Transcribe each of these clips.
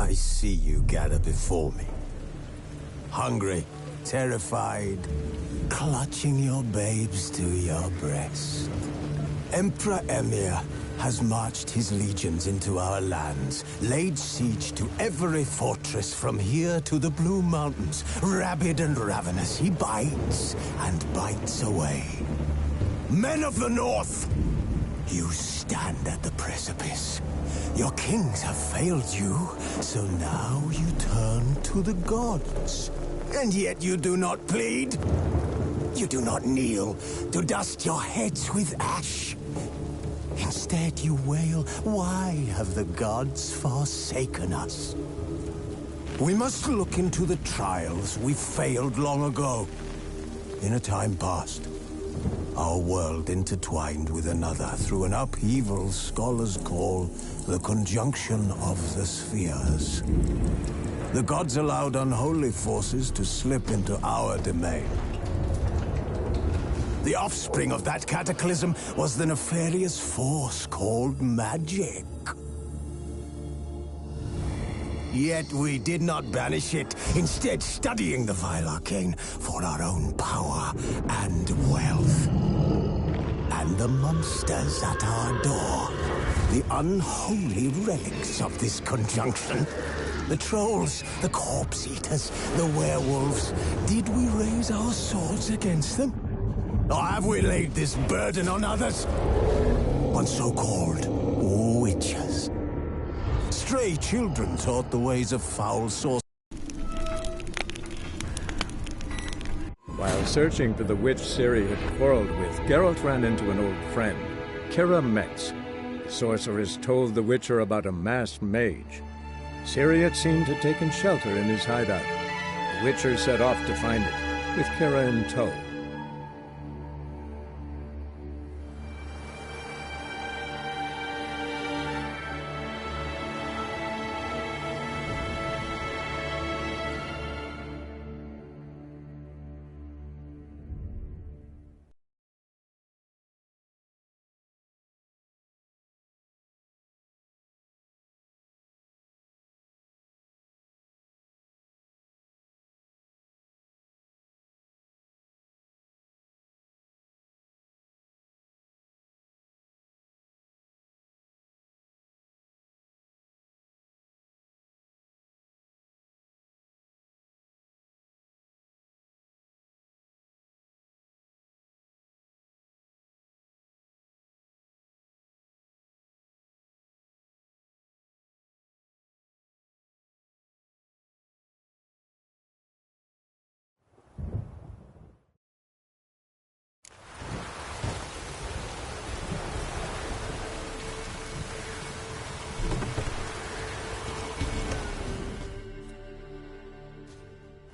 I see you gather before me. Hungry, terrified, clutching your babes to your breast. Emperor Emir has marched his legions into our lands, laid siege to every fortress from here to the Blue Mountains. Rabid and ravenous, he bites and bites away. Men of the North, you stand at the precipice. Your kings have failed you, so now you turn to the gods. And yet you do not plead. You do not kneel to dust your heads with ash. Instead you wail, why have the gods forsaken us? We must look into the trials we failed long ago. In a time past, our world intertwined with another through an upheaval scholars call the conjunction of the spheres. The gods allowed unholy forces to slip into our domain. The offspring of that cataclysm was the nefarious force called magic. Yet we did not banish it, instead studying the vile arcane for our own power and wealth. And the monsters at our door, the unholy relics of this conjunction. The trolls, the corpse-eaters, the werewolves. Did we raise our swords against them? Or have we laid this burden on others? On so-called witches. Stray children taught the ways of foul sorcery. While searching for the witch Ciri had quarreled with, Geralt ran into an old friend, Kira Metz. The sorceress told the Witcher about a masked mage. Ciri had seemed to have taken shelter in his hideout. The Witcher set off to find it, with Kira in tow.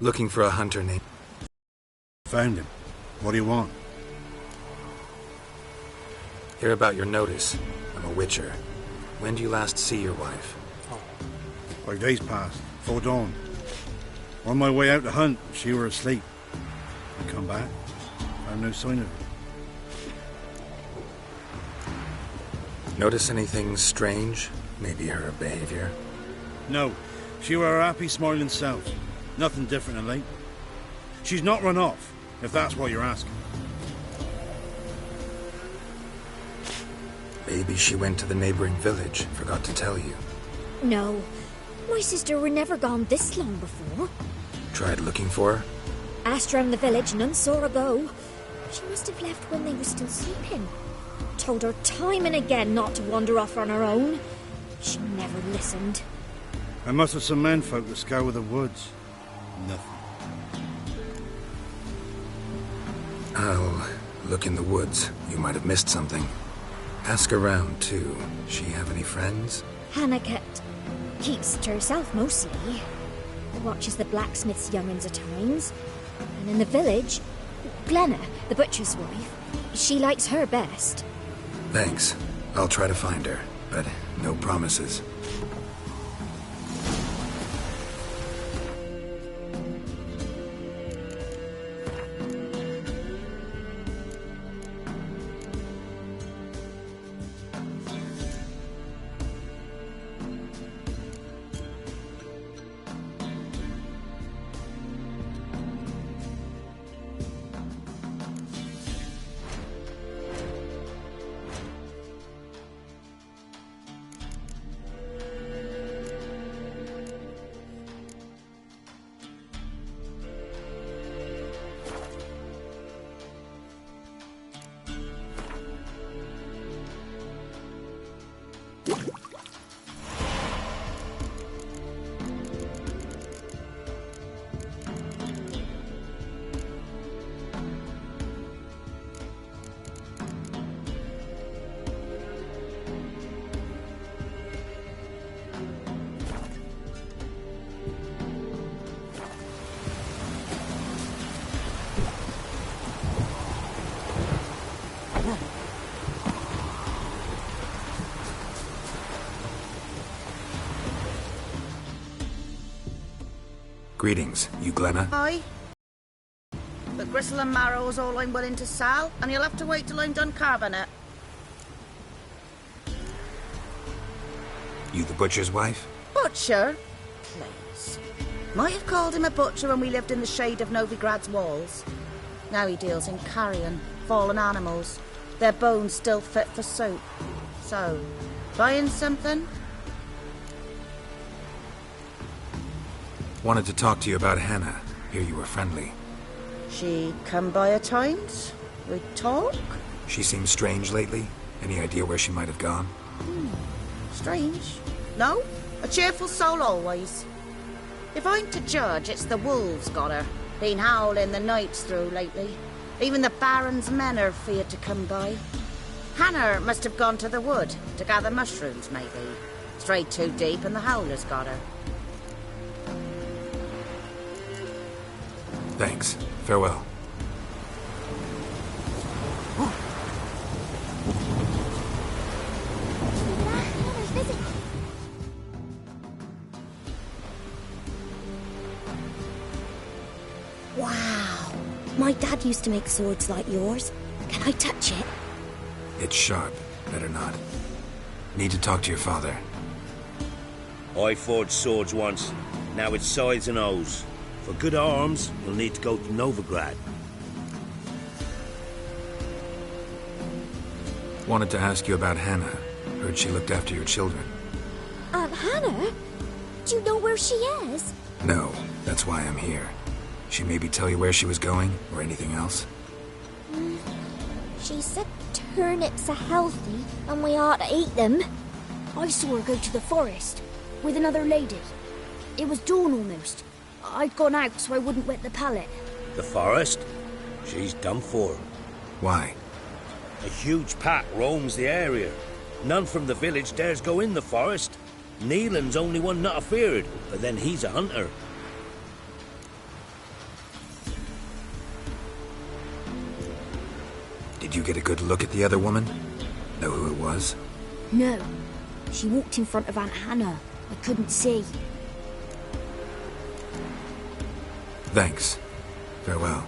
Looking for a hunter named... Found him. What do you want? Hear about your notice. I'm a witcher. When do you last see your wife? 5 days passed, before dawn. On my way out to hunt, she were asleep. I come back, found no sign of her. Notice anything strange? Maybe her behavior? No, she were her happy, smiling self. Nothing different than late. She's not run off, if that's what you're asking. Maybe she went to the neighboring village, forgot to tell you. No, my sister were never gone this long before. Tried looking for her? Asked round the village, none saw her go. She must have left when they were still sleeping. Told her time and again not to wander off on her own. She never listened. I must have some menfolk that scour the woods. Nothing. I'll look in the woods. You might have missed something. Ask around, too. She have any friends? Hannah keeps to herself mostly. Watches the blacksmith's young'uns at times. And in the village, Glenna, the butcher's wife, she likes her best. Thanks. I'll try to find her, but no promises. Greetings. You Glenna? Aye. But gristle and marrow's all I'm willing to sell, and you'll have to wait till I'm done carving it. You the butcher's wife? Butcher? Please. Might have called him a butcher when we lived in the shade of Novigrad's walls. Now he deals in carrion, fallen animals. Their bones still fit for soup. So, buying something? Wanted to talk to you about Hannah. Hear you were friendly. She come by at times? We talk? She seems strange lately. Any idea where she might have gone? Strange. No, a cheerful soul always. If I'm to judge, it's the wolves got her. Been howling the nights through lately. Even the Baron's men are feared to come by. Hannah must have gone to the wood to gather mushrooms, maybe. Strayed too deep and the howlers got her. Thanks. Farewell. Wow. My dad used to make swords like yours. Can I touch it? It's sharp. Better not. Need to talk to your father. I forged swords once. Now it's scythes and hoes. For good arms, you'll need to go to Novigrad. Wanted to ask you about Hannah. Heard she looked after your children. Hannah? Do you know where she is? No, that's why I'm here. She maybe tell you where she was going, or anything else? She said turnips are healthy, and we ought to eat them. I saw her go to the forest, with another lady. It was dawn almost. I'd gone out so I wouldn't wet the pallet. The forest? She's done for. Why? A huge pack roams the area. None from the village dares go in the forest. Neelan's only one not afeared, but then he's a hunter. Did you get a good look at the other woman? Know who it was? No. She walked in front of Aunt Hannah. I couldn't see. Thanks. Farewell.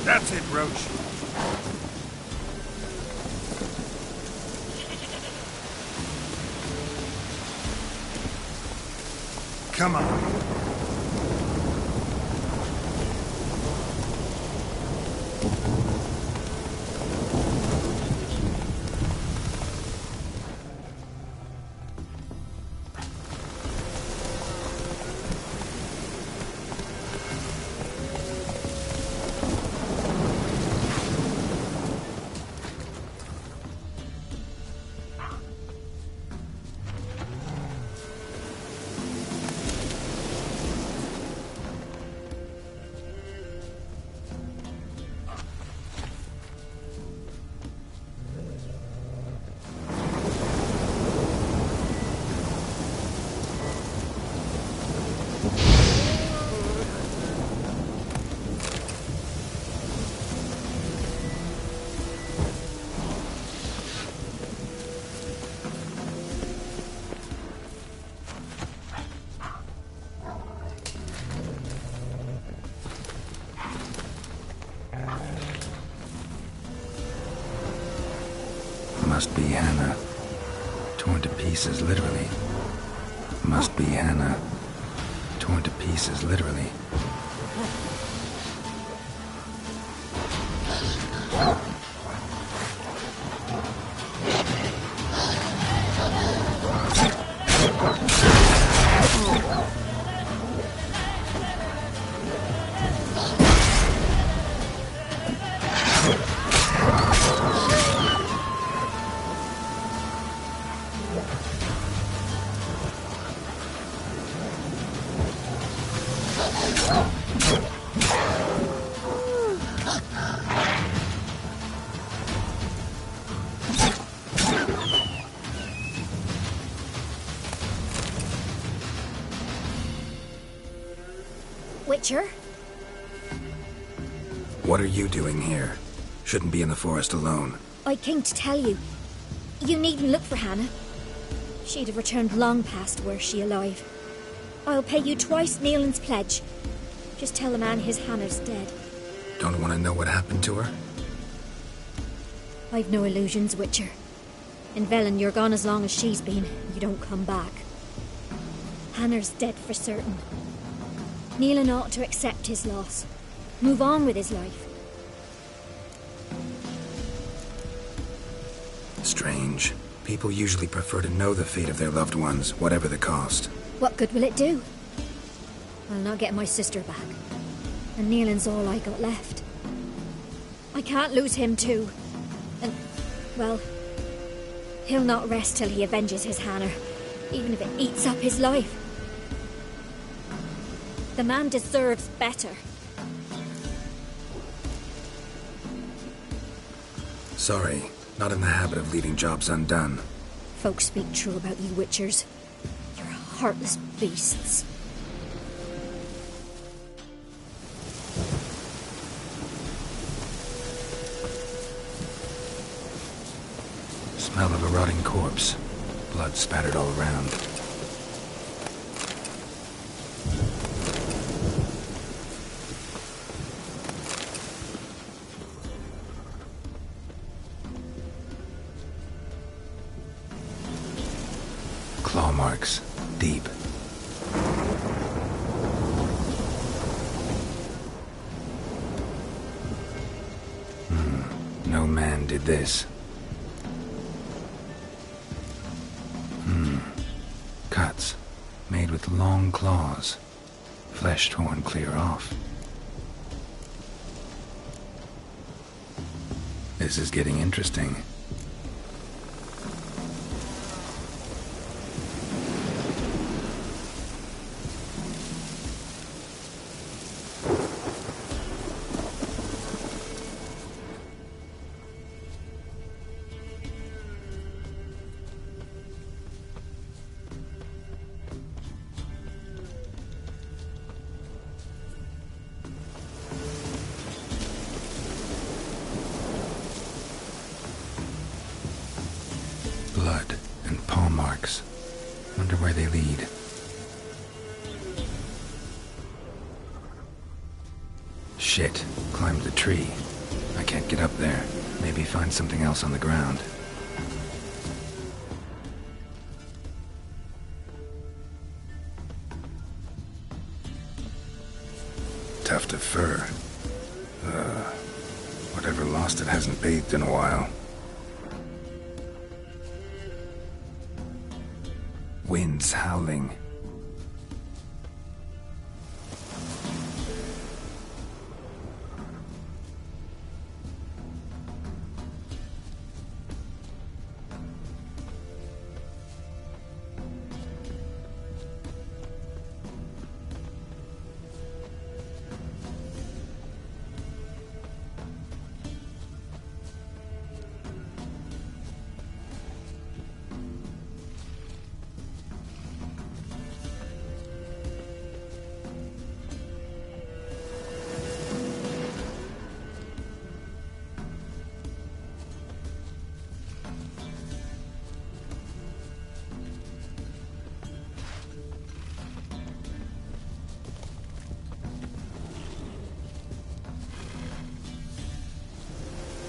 That's it, Roach. Come on. Must be Hannah. Torn to pieces, literally. Must be Hannah. Torn to pieces, literally. Witcher. What are you doing here? Shouldn't be in the forest alone. I came to tell you. You needn't look for Hannah. She'd have returned long past were she alive. I'll pay you twice Neelan's pledge. Just tell the man his Hannah's dead. Don't want to know what happened to her? I've no illusions, Witcher. In Velen, you're gone as long as she's been. You don't come back. Hannah's dead for certain. Neelan ought to accept his loss. Move on with his life. Strange. People usually prefer to know the fate of their loved ones, whatever the cost. What good will it do? I'll not get my sister back. And Neelan's all I got left. I can't lose him too. And, well, he'll not rest till he avenges his Hannah, even if it eats up his life. The man deserves better. Sorry, not in the habit of leaving jobs undone. Folks speak true about you Witchers. You're heartless beasts. Smell of a rotting corpse. Blood spattered all around. Claw marks. Deep. No man did this. Cuts. Made with long claws. Flesh torn clear off. This is getting interesting. Blood and paw marks. Wonder where they lead. Shit. Climbed the tree. I can't get up there. Maybe find something else on the ground. Tuft of fur. Whatever lost it hasn't bathed in a while. Winds howling.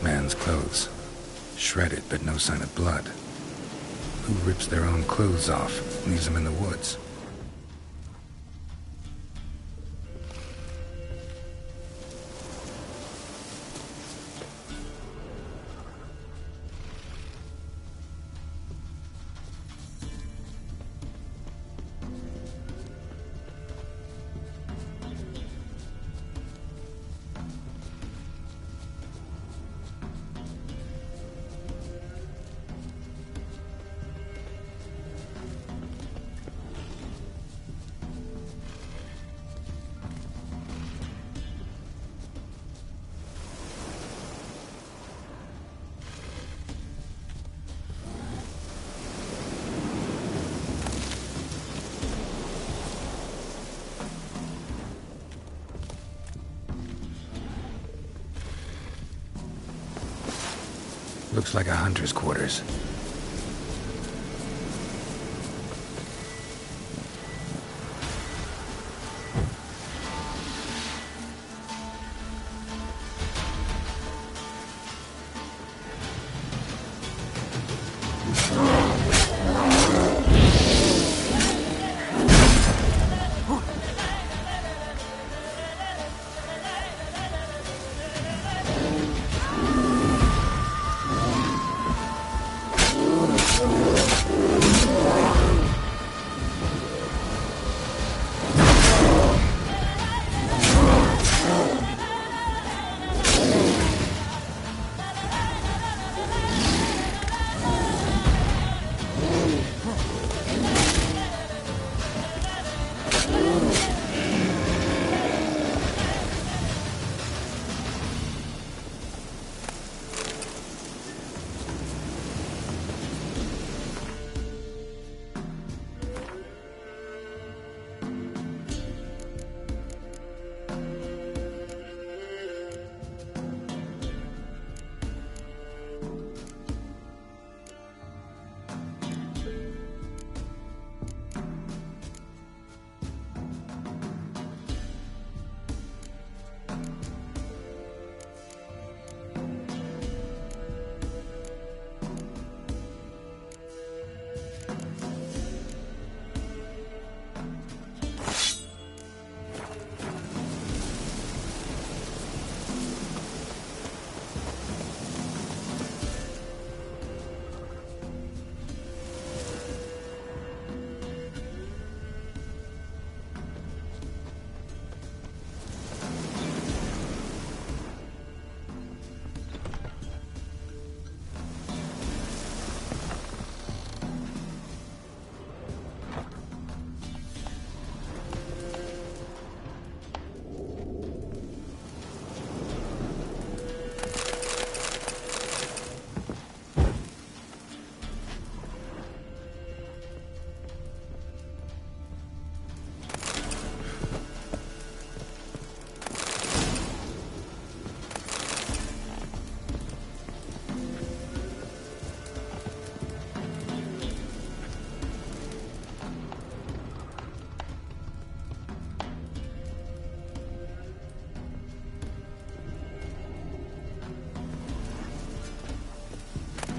Man's clothes. Shredded, but no sign of blood. Who rips their own clothes off, leaves them in the woods? Looks like a hunter's quarters.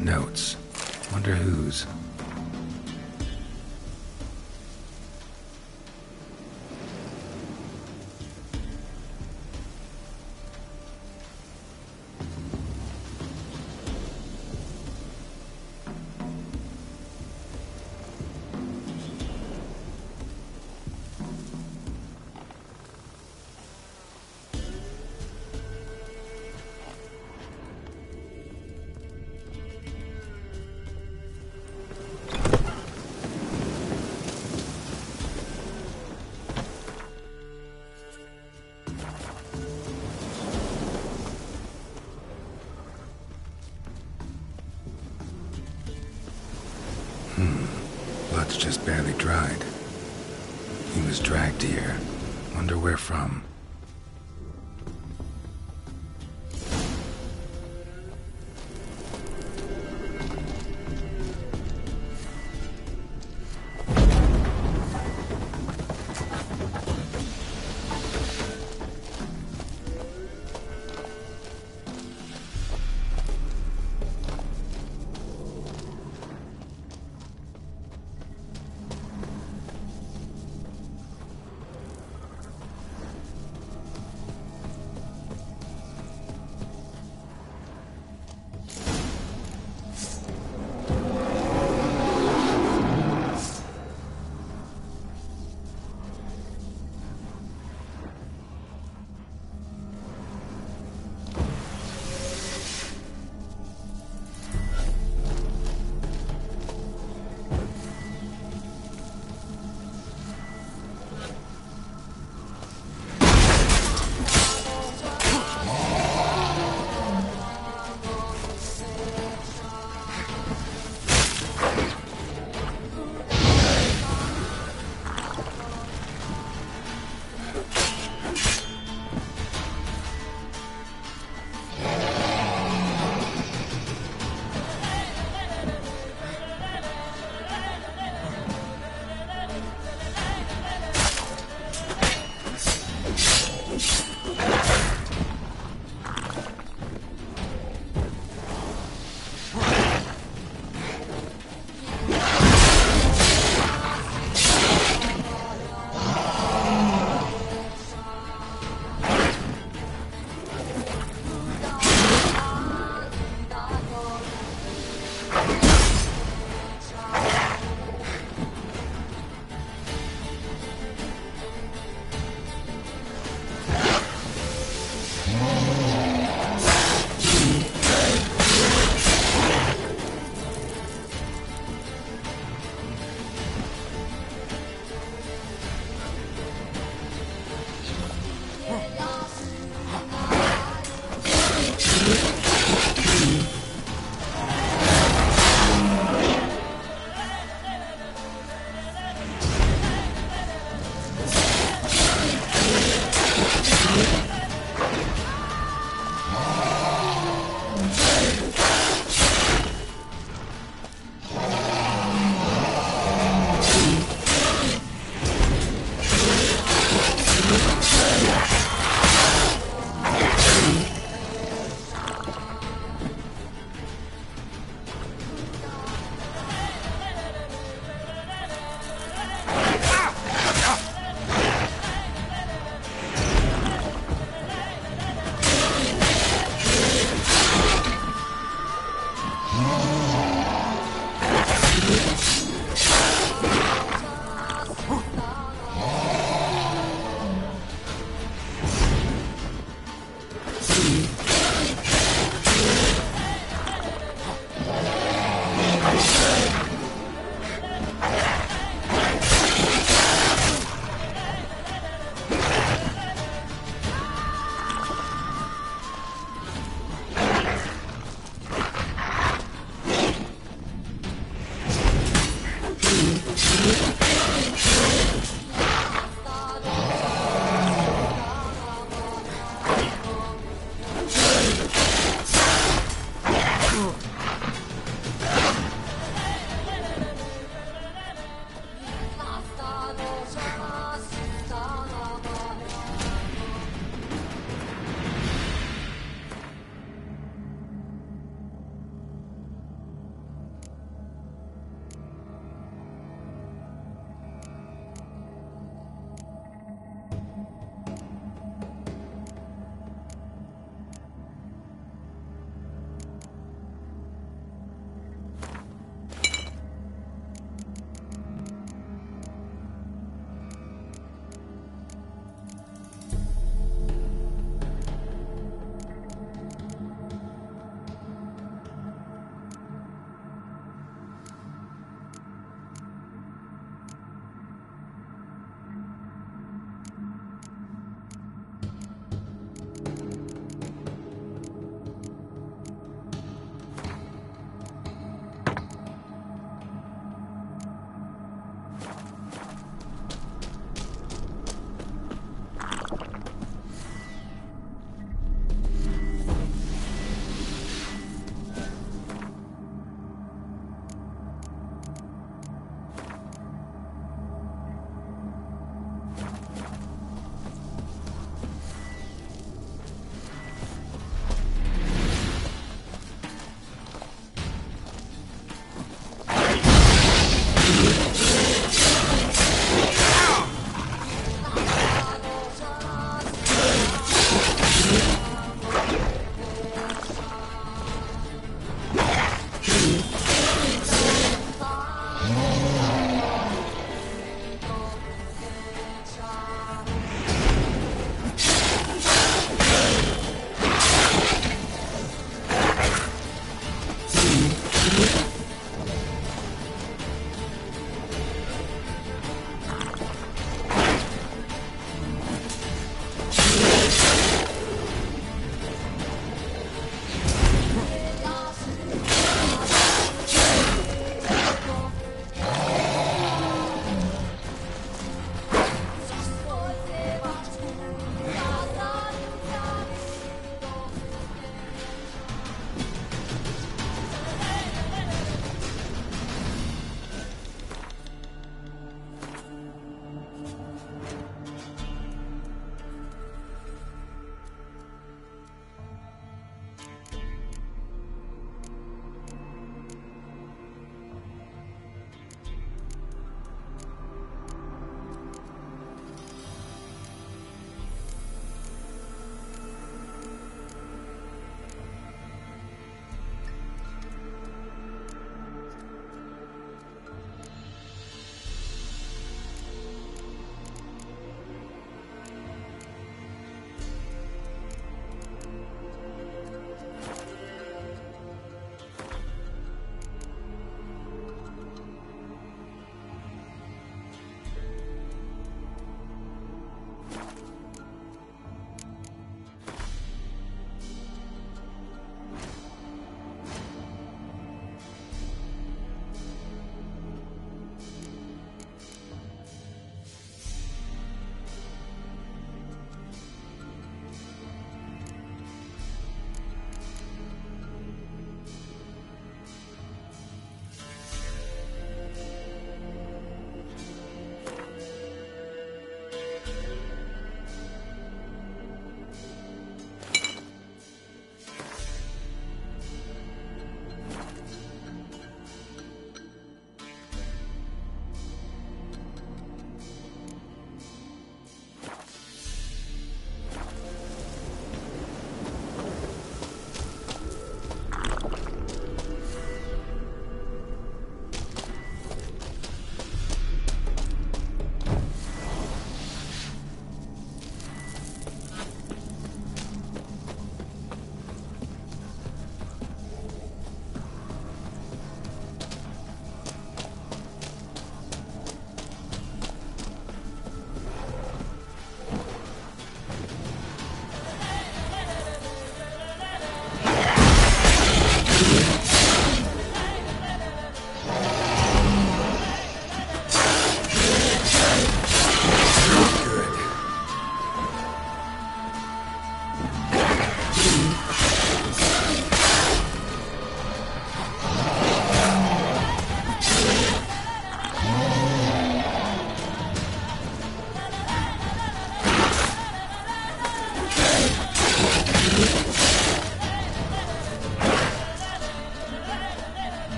Notes. Wonder whose. Blood's just barely dried. He was dragged here. Wonder where from.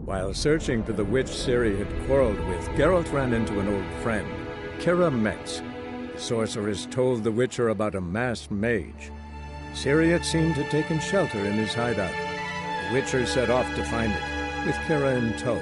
While searching for the witch Ciri had quarreled with, Geralt ran into an old friend, Kira Metz. The sorceress told the Witcher about a masked mage. Ciri, it seemed, had taken shelter in his hideout. The Witcher set off to find it, with Kira in tow.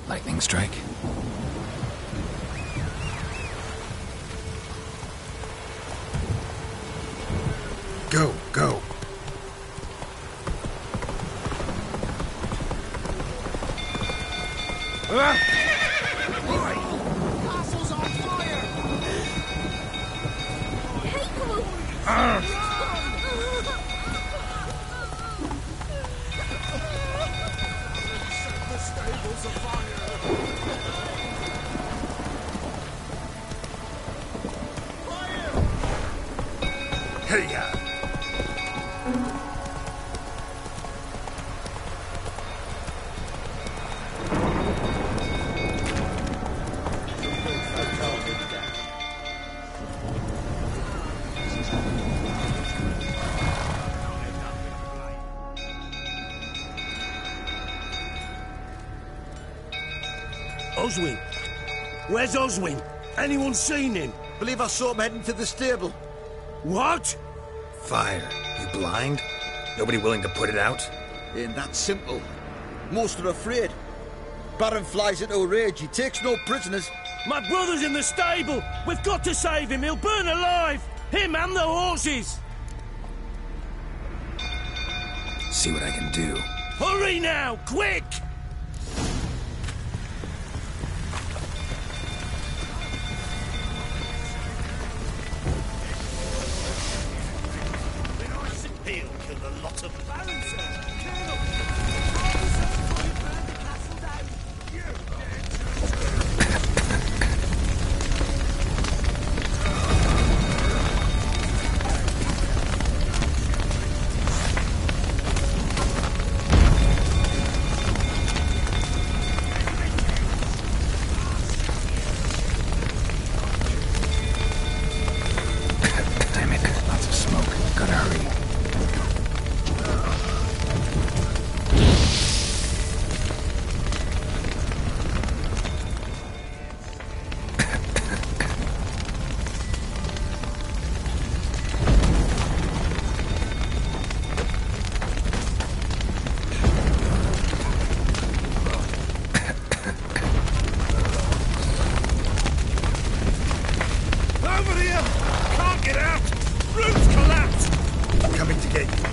Lightning strike. Go, go. Castle's on fire! Set the stables afire! Fire! Hey, ya! Oswin? Where's Oswin? Anyone seen him? Believe I saw him heading to the stable. What? Fire. You blind? Nobody willing to put it out? Ain't that simple. Most are afraid. Baron flies into a rage. He takes no prisoners. My brother's in the stable! We've got to save him! He'll burn alive! Him and the horses! See what I can do. Hurry now! Quick! He'll kill a lot of barons, sir. Damn it. Lots of smoke. Gotta hurry. Over here! Can't get out! Roof's collapsed! Coming to get you.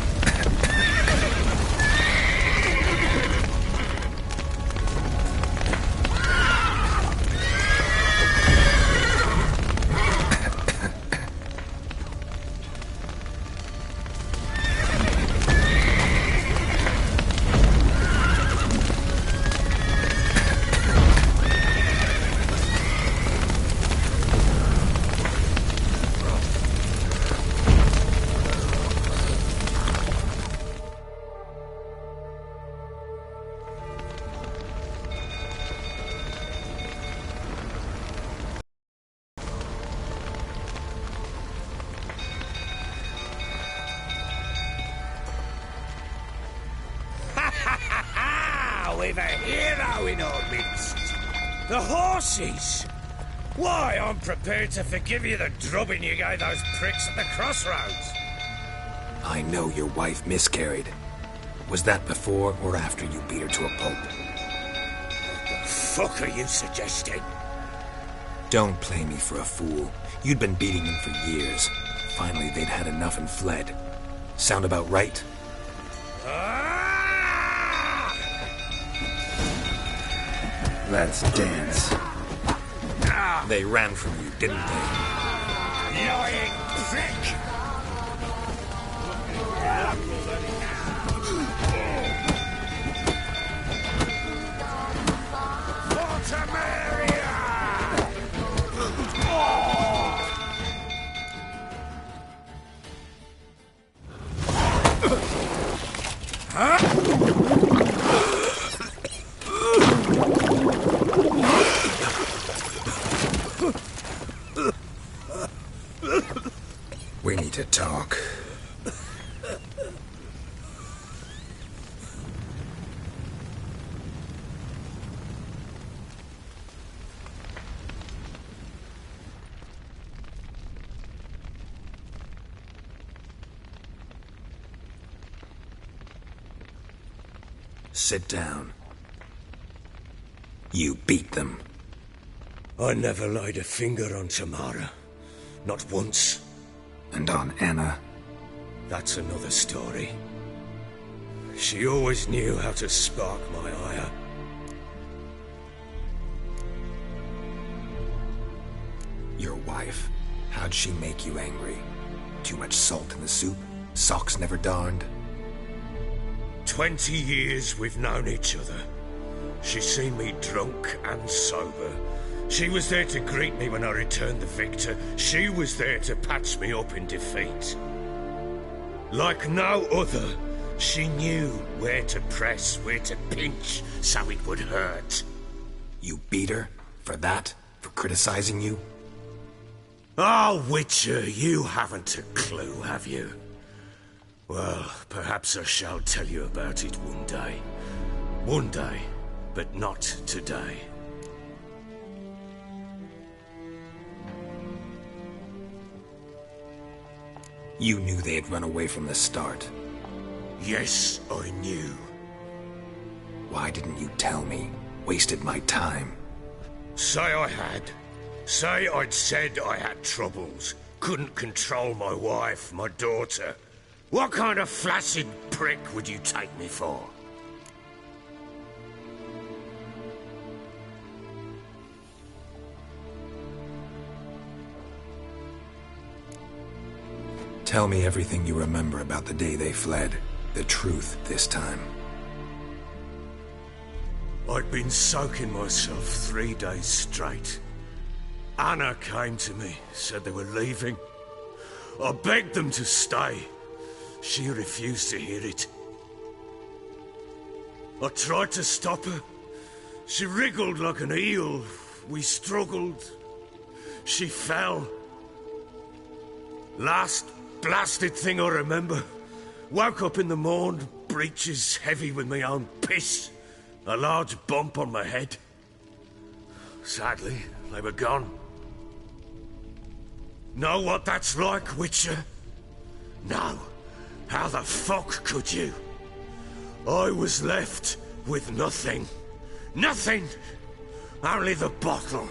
a hero in our midst. The horses! Why, I'm prepared to forgive you the drubbing you gave those pricks at the crossroads. I know your wife miscarried. Was that before or after you beat her to a pulp? What the fuck are you suggesting? Don't play me for a fool. You'd been beating them for years. Finally, they'd had enough and fled. Sound about right? Let's dance. They ran from you, didn't they? Lying prick! We need to talk. Sit down. You beat them. I never laid a finger on Tamara. Not once. And on Anna? That's another story. She always knew how to spark my ire. Your wife. How'd she make you angry? Too much salt in the soup? Socks never darned? 20 years we've known each other. She's seen me drunk and sober. She was there to greet me when I returned the victor. She was there to patch me up in defeat. Like no other, she knew where to press, where to pinch, so it would hurt. You beat her? For that? For criticizing you? Oh, Witcher, you haven't a clue, have you? Well, perhaps I shall tell you about it one day. One day, but not today. You knew they had run away from the start. Yes, I knew. Why didn't you tell me? Wasted my time. Say I had. Say I'd said I had troubles. Couldn't control my wife, my daughter. What kind of flaccid prick would you take me for? Tell me everything you remember about the day they fled. The truth this time. I'd been soaking myself 3 days straight. Anna came to me, said they were leaving. I begged them to stay. She refused to hear it. I tried to stop her. She wriggled like an eel. We struggled. She fell. Last blasted thing I remember. Woke up in the morn, breeches heavy with my own piss. A large bump on my head. Sadly, they were gone. Know what that's like, Witcher? No. How the fuck could you? I was left with nothing. Nothing! Only the bottle.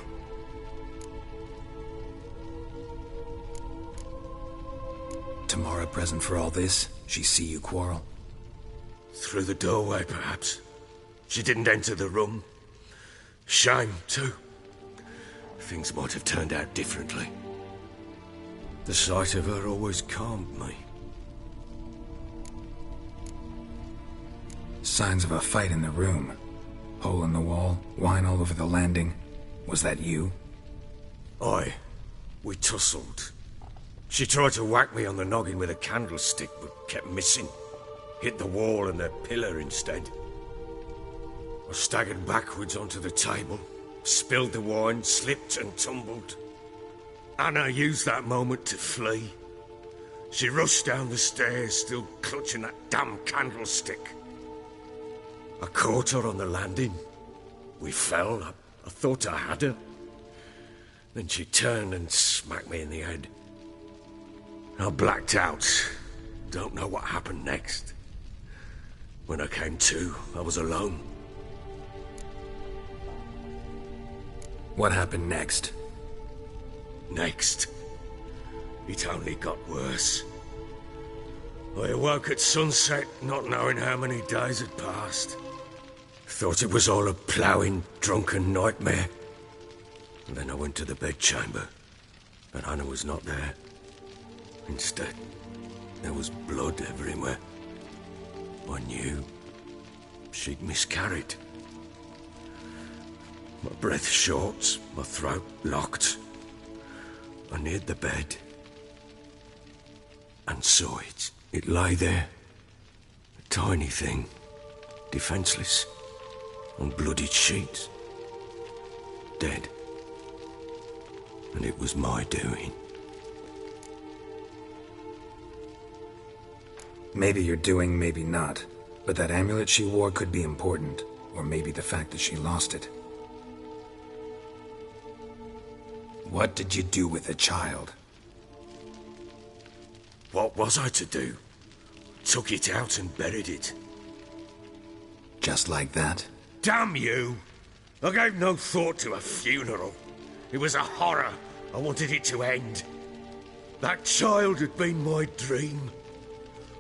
Tamara present for all this? She see you quarrel? Through the doorway, perhaps. She didn't enter the room. Shame, too. Things might have turned out differently. The sight of her always calmed me. Signs of a fight in the room. Hole in the wall, wine all over the landing. Was that you? Aye. We tussled. She tried to whack me on the noggin with a candlestick, but kept missing. Hit the wall and a pillar instead. I staggered backwards onto the table, spilled the wine, slipped and tumbled. Anna used that moment to flee. She rushed down the stairs, still clutching that damn candlestick. I caught her on the landing. We fell. I thought I had her. Then she turned and smacked me in the head. I blacked out. Don't know what happened next. When I came to, I was alone. What happened next? Next, it only got worse. I awoke at sunset, not knowing how many days had passed. Thought it was all a ploughing, drunken nightmare. And then I went to the bedchamber, but Anna was not there. Instead, there was blood everywhere. I knew she'd miscarried. My breath short, my throat locked. I neared the bed and saw it. It lay there, a tiny thing, defenseless, on bloodied sheets, dead. And it was my doing. Maybe you're doing, maybe not. But that amulet she wore could be important. Or maybe the fact that she lost it. What did you do with the child? What was I to do? Took it out and buried it. Just like that? Damn you! I gave no thought to a funeral. It was a horror. I wanted it to end. That child had been my dream.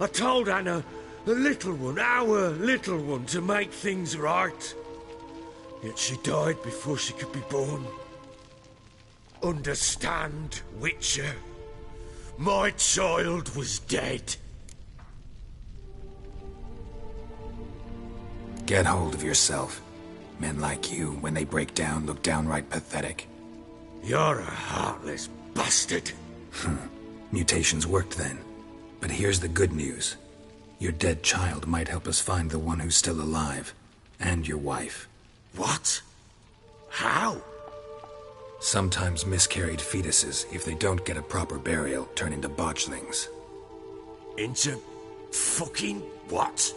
I told Anna, the little one, our little one, to make things right. Yet she died before she could be born. Understand, Witcher? My child was dead. Get hold of yourself. Men like you, when they break down, look downright pathetic. You're a heartless bastard. Mutations worked then. But here's the good news. Your dead child might help us find the one who's still alive. And your wife. What? How? Sometimes miscarried fetuses, if they don't get a proper burial, turn into botchlings. Into fucking what?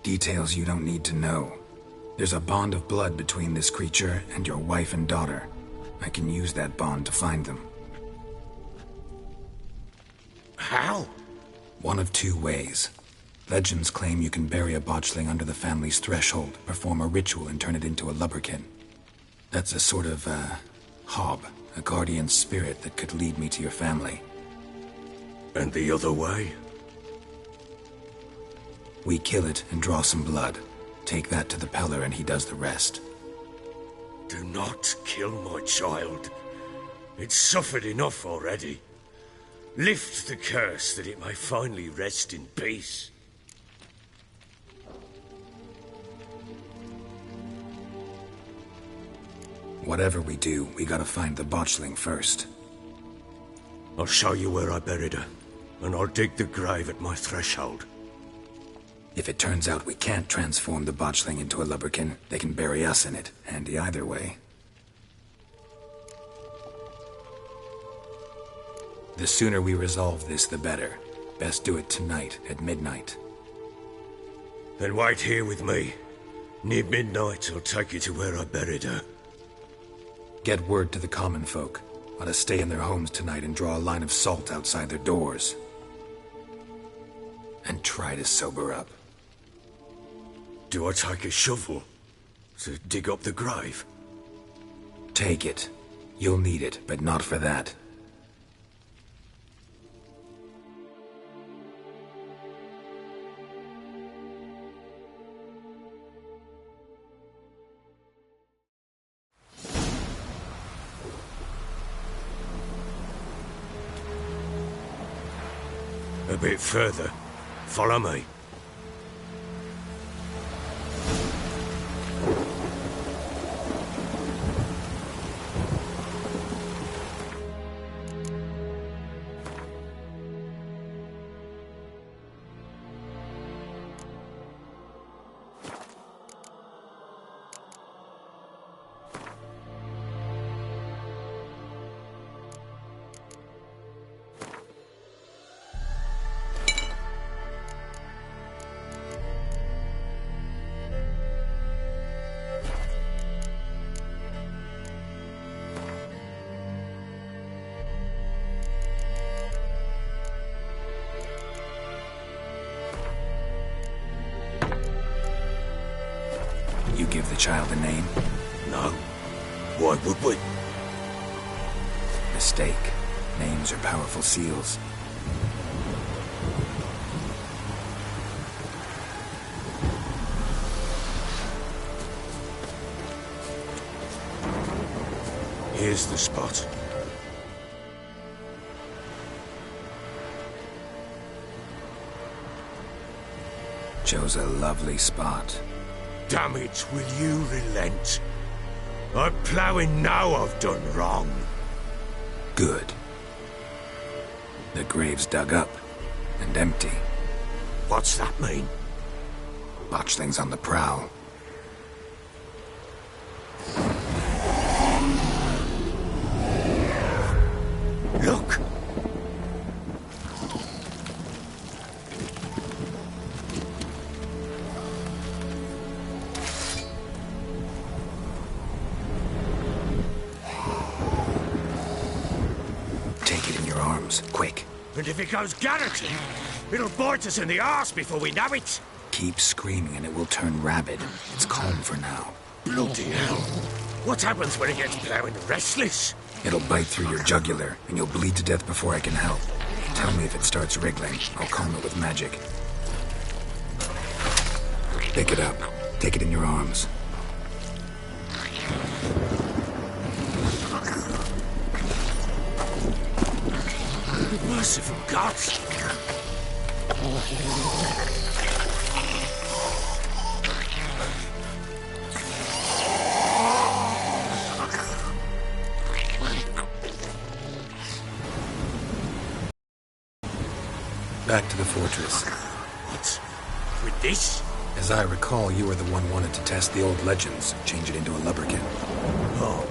Details you don't need to know. There's a bond of blood between this creature and your wife and daughter. I can use that bond to find them. How? One of two ways. Legends claim you can bury a botchling under the family's threshold, perform a ritual and turn it into a lubberkin. That's a sort of, hob, a guardian spirit that could lead me to your family. And the other way? We kill it and draw some blood. Take that to the Peller and he does the rest. Do not kill my child. It's suffered enough already. Lift the curse that it may finally rest in peace. Whatever we do, we gotta find the botchling first. I'll show you where I buried her, and I'll dig the grave at my threshold. If it turns out we can't transform the botchling into a lubberkin, they can bury us in it. Handy either way. The sooner we resolve this, the better. Best do it tonight, at midnight. Then wait here with me. Near midnight, I'll take you to where I buried her. Get word to the common folk. Ought to stay in their homes tonight and draw a line of salt outside their doors. And try to sober up. Do I take a shovel to dig up the grave? Take it. You'll need it, but not for that. A bit further. Follow me. the child a name? No. Why would we? Mistake. Names are powerful seals. Here's the spot. Chose a lovely spot. Damn it, will you relent? I'm ploughing now I've done wrong. Good. The grave's dug up and empty. What's that mean? Botchling's on the prowl. Look! Take it in your arms, quick. And if it goes garroting, it'll bite us in the arse before we know it. Keep screaming and it will turn rabid. It's calm for now. Bloody hell. What happens when it gets ploughing restless? It'll bite through your jugular, and you'll bleed to death before I can help. Tell me if it starts wriggling. I'll calm it with magic. Pick it up. Take it in your arms. Merciful gods! Back to the fortress. What? With this? As I recall, you were the one wanted to test the old legends, change it into a lubberkin. Oh.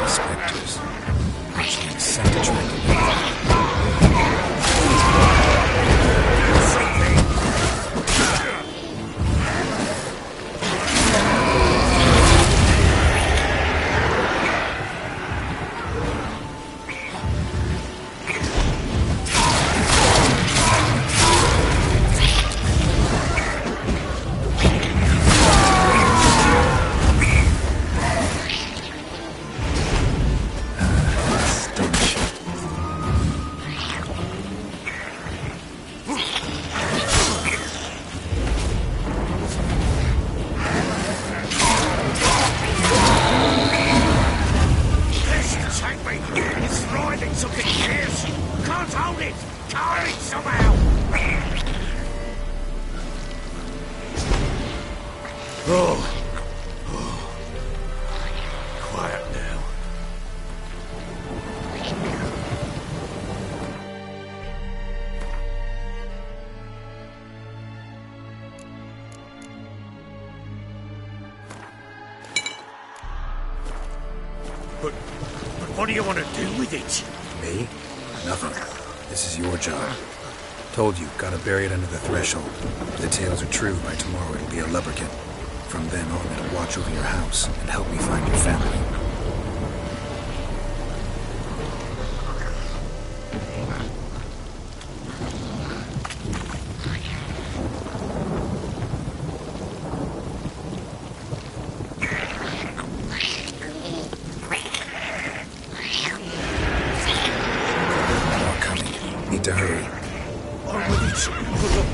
Spectres. Actually, sent to track them. Quiet now. But what do you want to do with it? Me? Nothing. This is your job. Told you, gotta bury it under the threshold. If the tales are true, by tomorrow it'll be a lubberkin. From then on, it'll watch over your house and help me find your family. More coming. Need to hurry. On with it.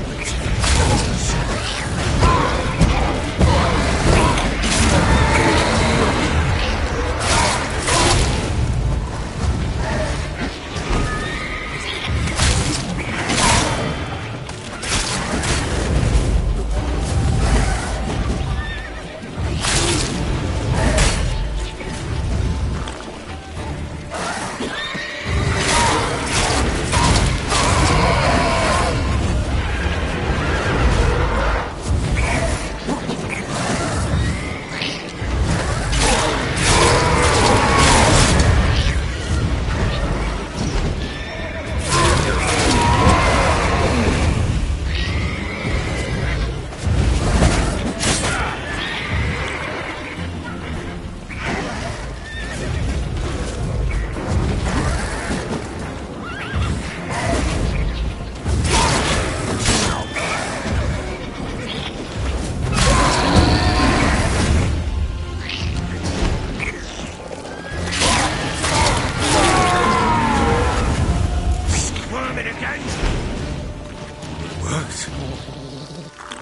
worked.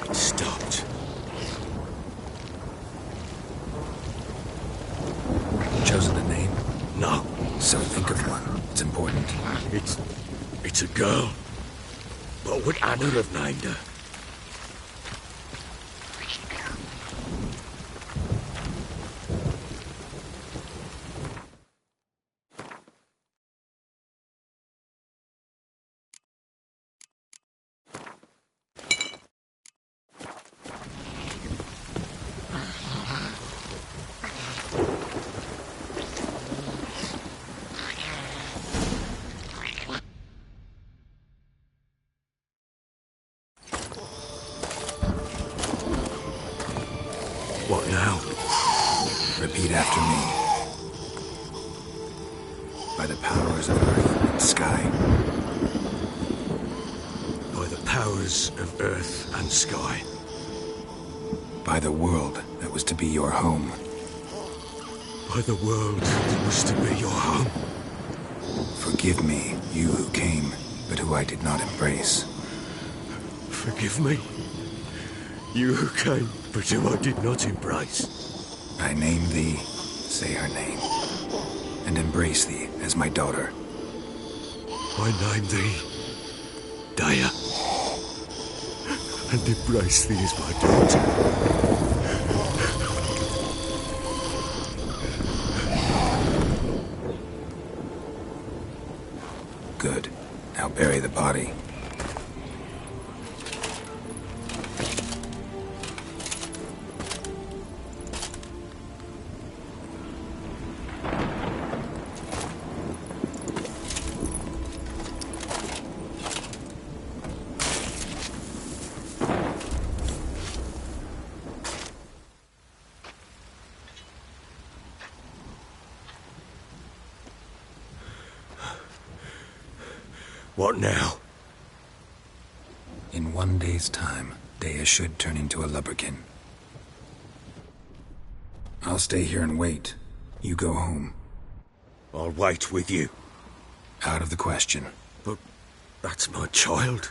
It stopped. Chosen a name? No. So think of one. It's important. It's a girl. What would Anna have named her? What now? Repeat after me. By the powers of earth and sky. By the powers of earth and sky. By the world that was to be your home. By the world that was to be your home. Forgive me, you who came, but who I did not embrace. Forgive me. You who came, but who I did not embrace. I name thee, say her name, and embrace thee as my daughter. I name thee, Daya, and embrace thee as my daughter. Good. Now bury the body. What now? In 1 day's time, Daya should turn into a lubberkin. I'll stay here and wait. You go home. I'll wait with you. Out of the question. But that's my child.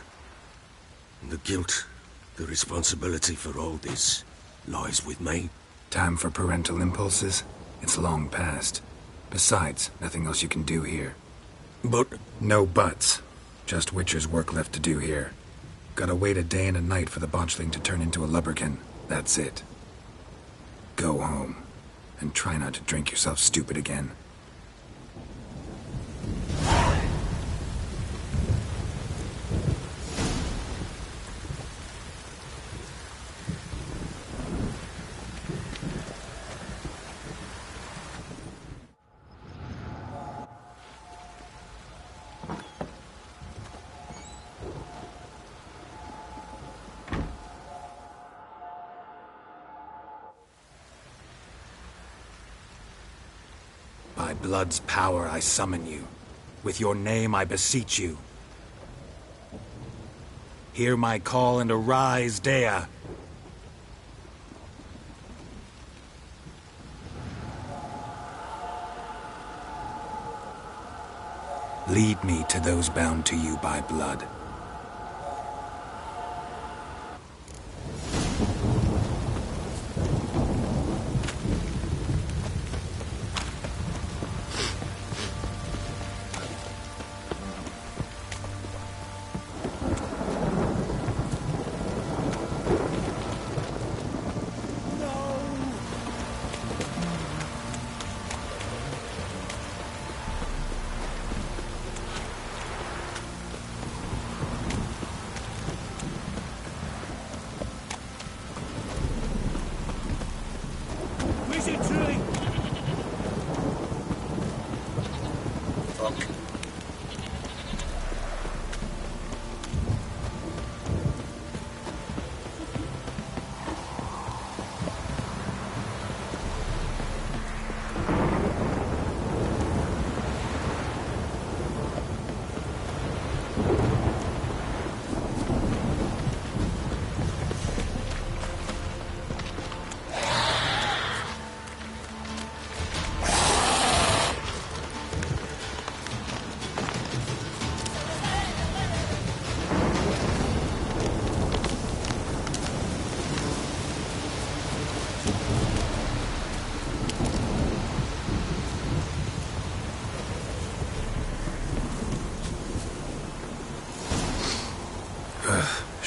And the guilt, the responsibility for all this lies with me. Time for parental impulses? It's long past. Besides, nothing else you can do here. But... No buts. Just Witcher's work left to do here. Gotta wait a day and a night for the botchling to turn into a lubberkin. That's it. Go home. And try not to drink yourself stupid again. By blood's power I summon you. With your name I beseech you. Hear my call and arise, Daya. Lead me to those bound to you by blood.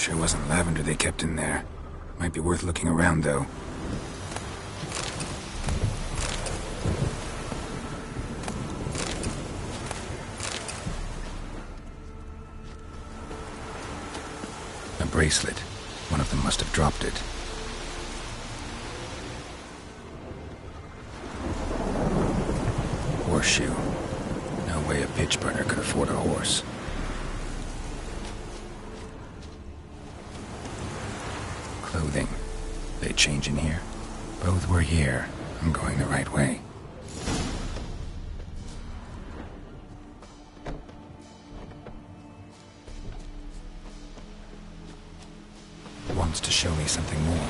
Sure wasn't lavender they kept in there. Might be worth looking around, though. A bracelet. One of them must have dropped it. Horseshoe. No way a pitch burner could afford a horse. Clothing. They change in here? Both were here. I'm going the right way. Wants to show me something more.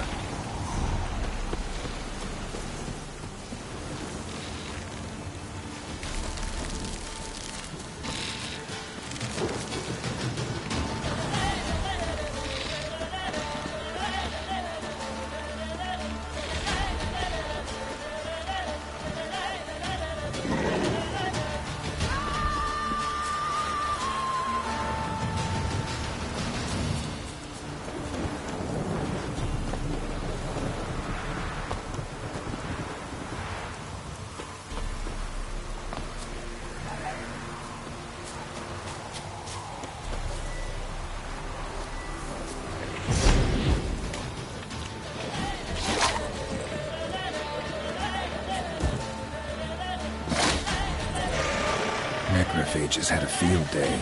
Necrophages had a field day.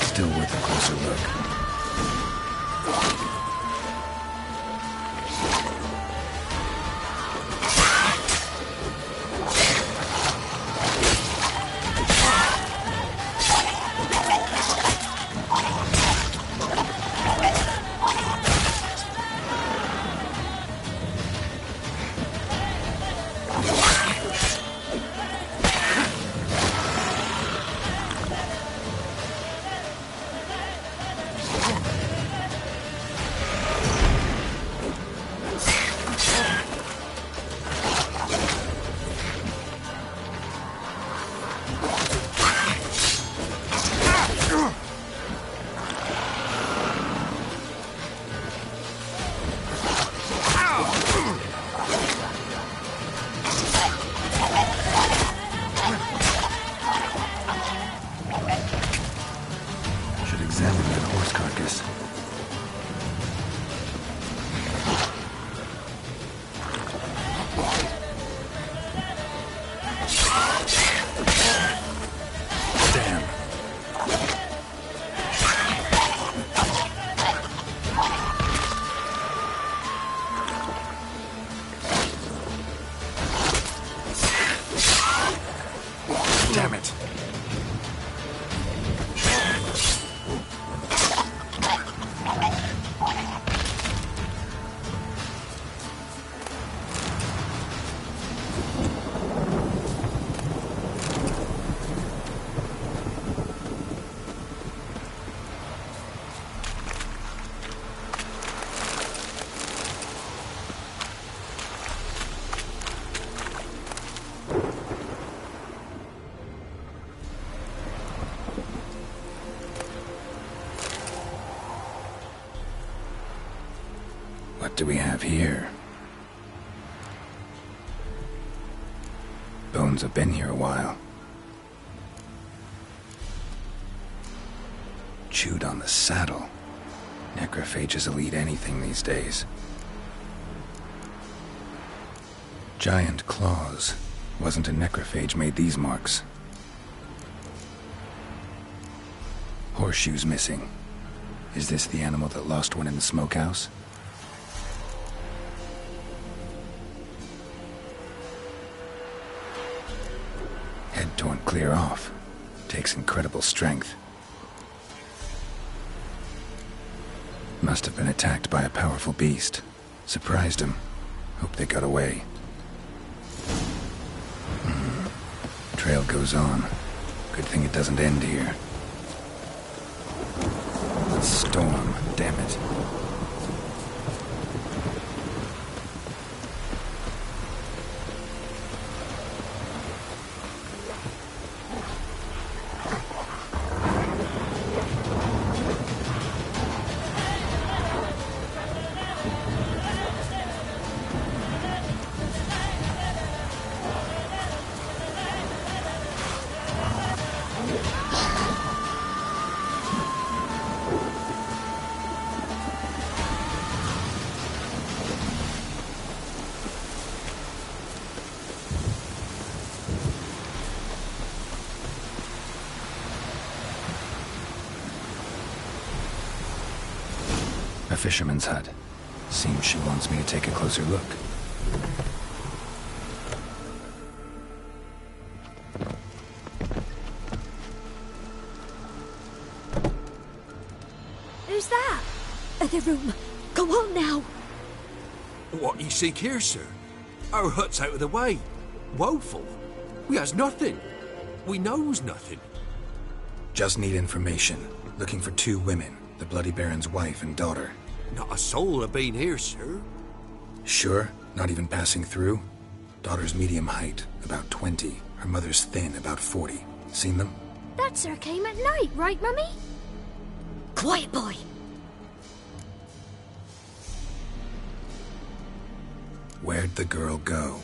Still worth a closer look. Damn it. What do we have here? Bones have been here a while. Chewed on the saddle. Necrophages will eat anything these days. Giant claws. Wasn't a necrophage made these marks. Horseshoes missing. Is this the animal that lost one in the smokehouse? Head torn clear off. Takes incredible strength. Must have been attacked by a powerful beast. Surprised him. Hope they got away. Trail goes on. Good thing it doesn't end here. Storm, damn it. A fisherman's hut. Seems she wants me to take a closer look. Who's that? Other room. Go on now. What you seek here, sir? Our hut's out of the way. Woeful. We has nothing. We knows nothing. Just need information. Looking for 2 women, the Bloody Baron's wife and daughter. Not a soul have been here, sir. Sure? Not even passing through? Daughter's medium height, about 20. Her mother's thin, about 40. Seen them? That sir came at night, right, Mummy? Quiet, boy. Where'd the girl go?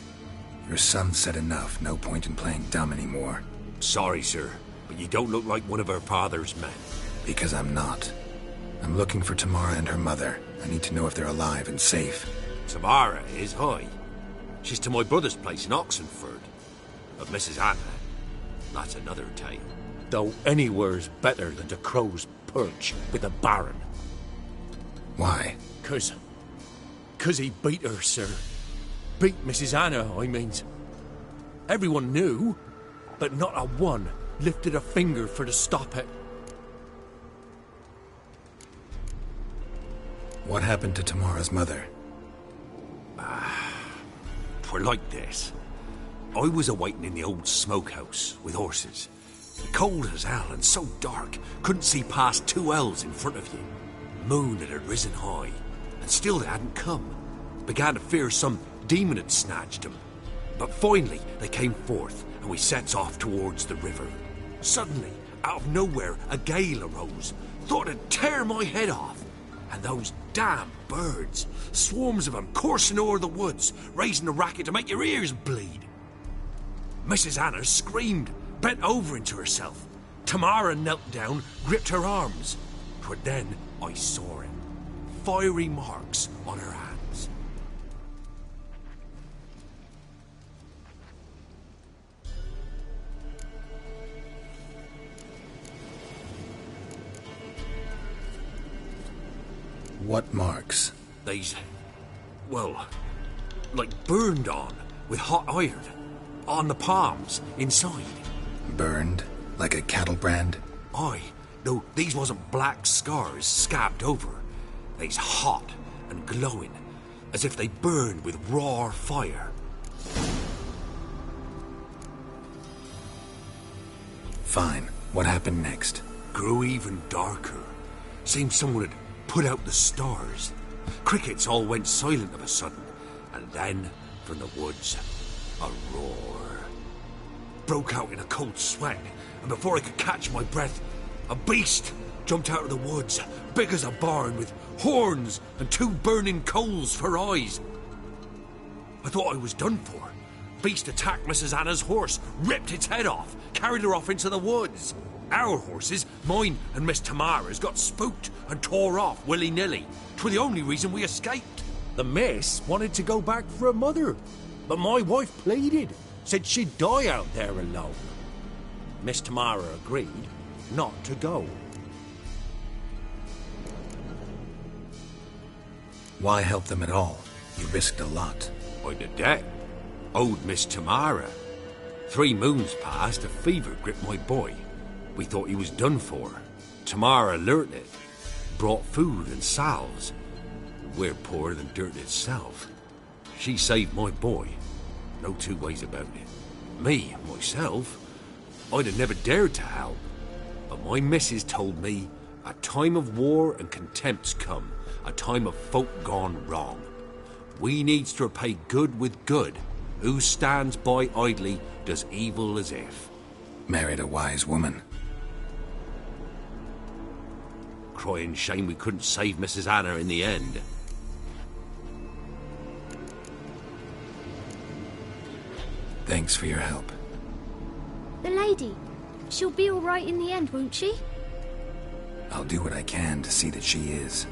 Your son said enough, no point in playing dumb anymore. Sorry, sir, but you don't look like one of her father's men. Because I'm not. I'm looking for Tamara and her mother. I need to know if they're alive and safe. Tamara is, aye. She's to my brother's place in Oxenford. But Mrs. Anna, that's another tale. Though anywhere's better than the Crow's Perch with the Baron. Why? 'Cause he beat her, sir. Beat Mrs. Anna, I means. Everyone knew, but not a one lifted a finger for to stop it. What happened to Tamara's mother? 'Twere like this. I was awaiting in the old smokehouse with horses. Cold as hell and so dark, couldn't see past 2 ells in front of you. Moon had risen high, and still they hadn't come. Began to fear some demon had snatched them. But finally they came forth, and we sets off towards the river. Suddenly, out of nowhere, a gale arose. Thought it'd tear my head off. And those damn birds, swarms of them coursing o'er the woods, raising a racket to make your ears bleed. Mrs. Anna screamed, bent over into herself. Tamara knelt down, gripped her arms. 'Twere then I saw it. Fiery marks on her hands. What marks? They's, well, like burned on with hot iron. On the palms, inside. Burned? Like a cattle brand? Aye, though these wasn't black scars scabbed over. They's hot and glowing, as if they burned with raw fire. Fine. What happened next? Grew even darker. Seemed someone had put out the stars. Crickets all went silent of a sudden, and then, from the woods, a roar. Broke out in a cold sweat, and before I could catch my breath, a beast jumped out of the woods, big as a barn, with horns and 2 burning coals for eyes. I thought I was done for. Beast attacked Mrs. Anna's horse, ripped its head off, carried her off into the woods. Our horses, mine and Miss Tamara's, got spooked and tore off willy-nilly. 'Twere the only reason we escaped. The miss wanted to go back for her mother, but my wife pleaded, said she'd die out there alone. Miss Tamara agreed not to go. Why help them at all? You risked a lot. I'd a debt. Owed Miss Tamara. 3 moons passed, a fever gripped my boy. We thought he was done for. Tamara learnt it. Brought food and salves. We're poorer than dirt itself. She saved my boy. No 2 ways about it. Me, myself, I'd have never dared to help. But my missus told me a time of war and contempt's come. A time of folk gone wrong. We needs to repay good with good. Who stands by idly does evil as if. Married a wise woman. Crying shame we couldn't save Mrs. Anna in the end. Thanks for your help. The lady. She'll be all right in the end, won't she? I'll do what I can to see that she is.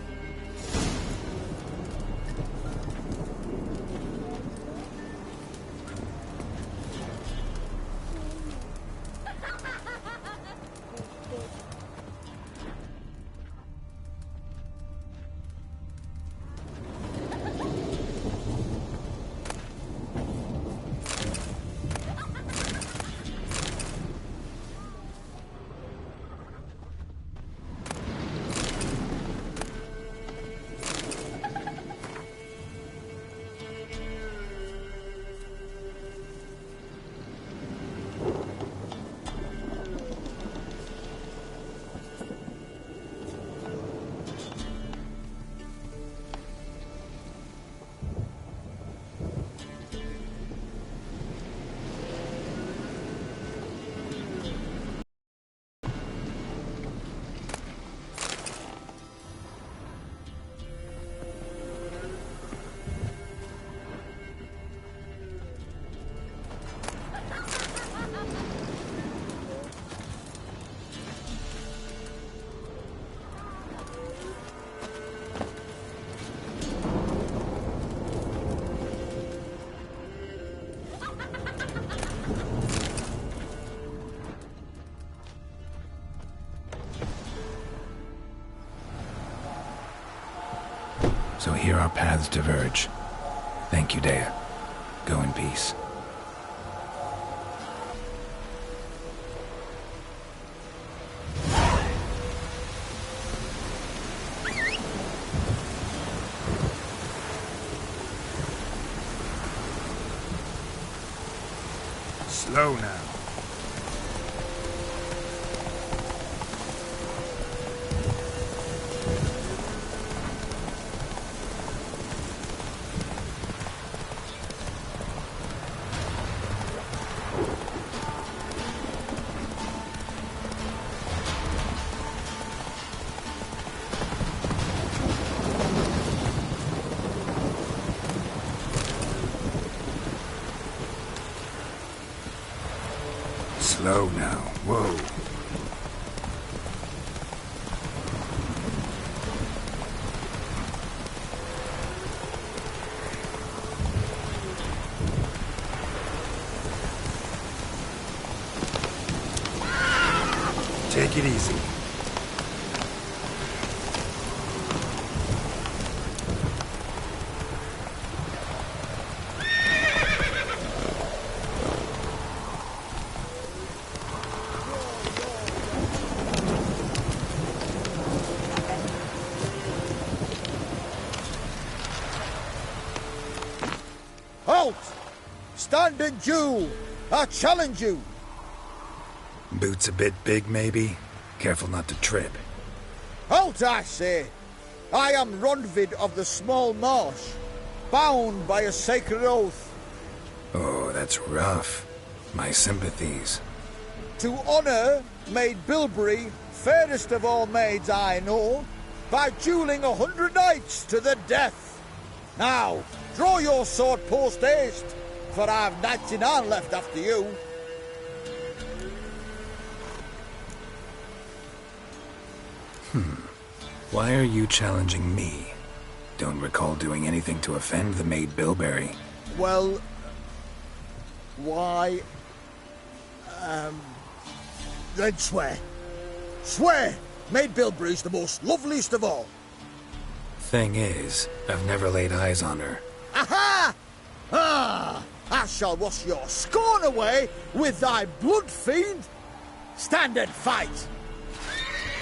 So here our paths diverge. Thank you, Dea. Go in peace. Slow now. Slow now. Whoa. Take it easy. Halt! Stand and duel! I challenge you! Boots a bit big, maybe? Careful not to trip. Halt, I say! I am Ronvid of the Small Marsh, bound by a sacred oath. Oh, that's rough. My sympathies. To honour Maid Bilberry, fairest of all maids I know, by duelling 100 knights to the death. Now, draw your sword post-haste, for I've 99 left after you. Why are you challenging me? Don't recall doing anything to offend the Maid Bilberry. Well, why... then swear. Swear! Maid Bilberry's the most loveliest of all. Thing is, I've never laid eyes on her. Aha! Ah! I shall wash your scorn away with thy blood, fiend! Stand and fight!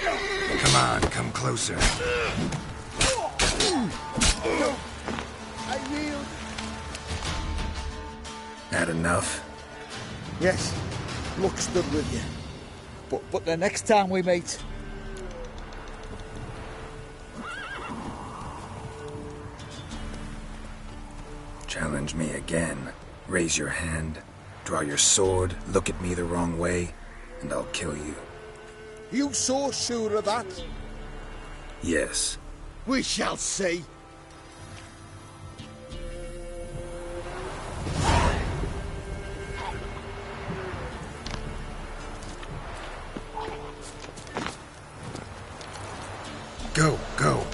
Come on, come closer. I yield. Had enough? Yes, luck stood with you. But the next time we meet... Challenge me again. Raise your hand, draw your sword, look at me the wrong way, and I'll kill you. You so sure of that? Yes. We shall see. Go, go.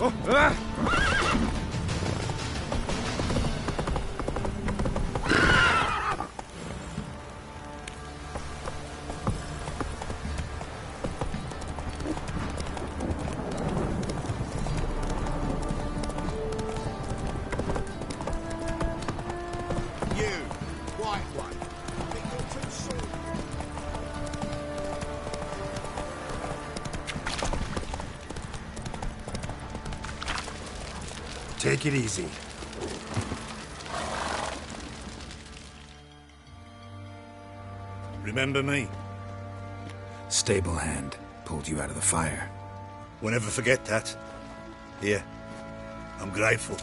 Oh, ah! Take it easy. Remember me? Stable hand pulled you out of the fire. Won't ever forget that. Here, I'm grateful.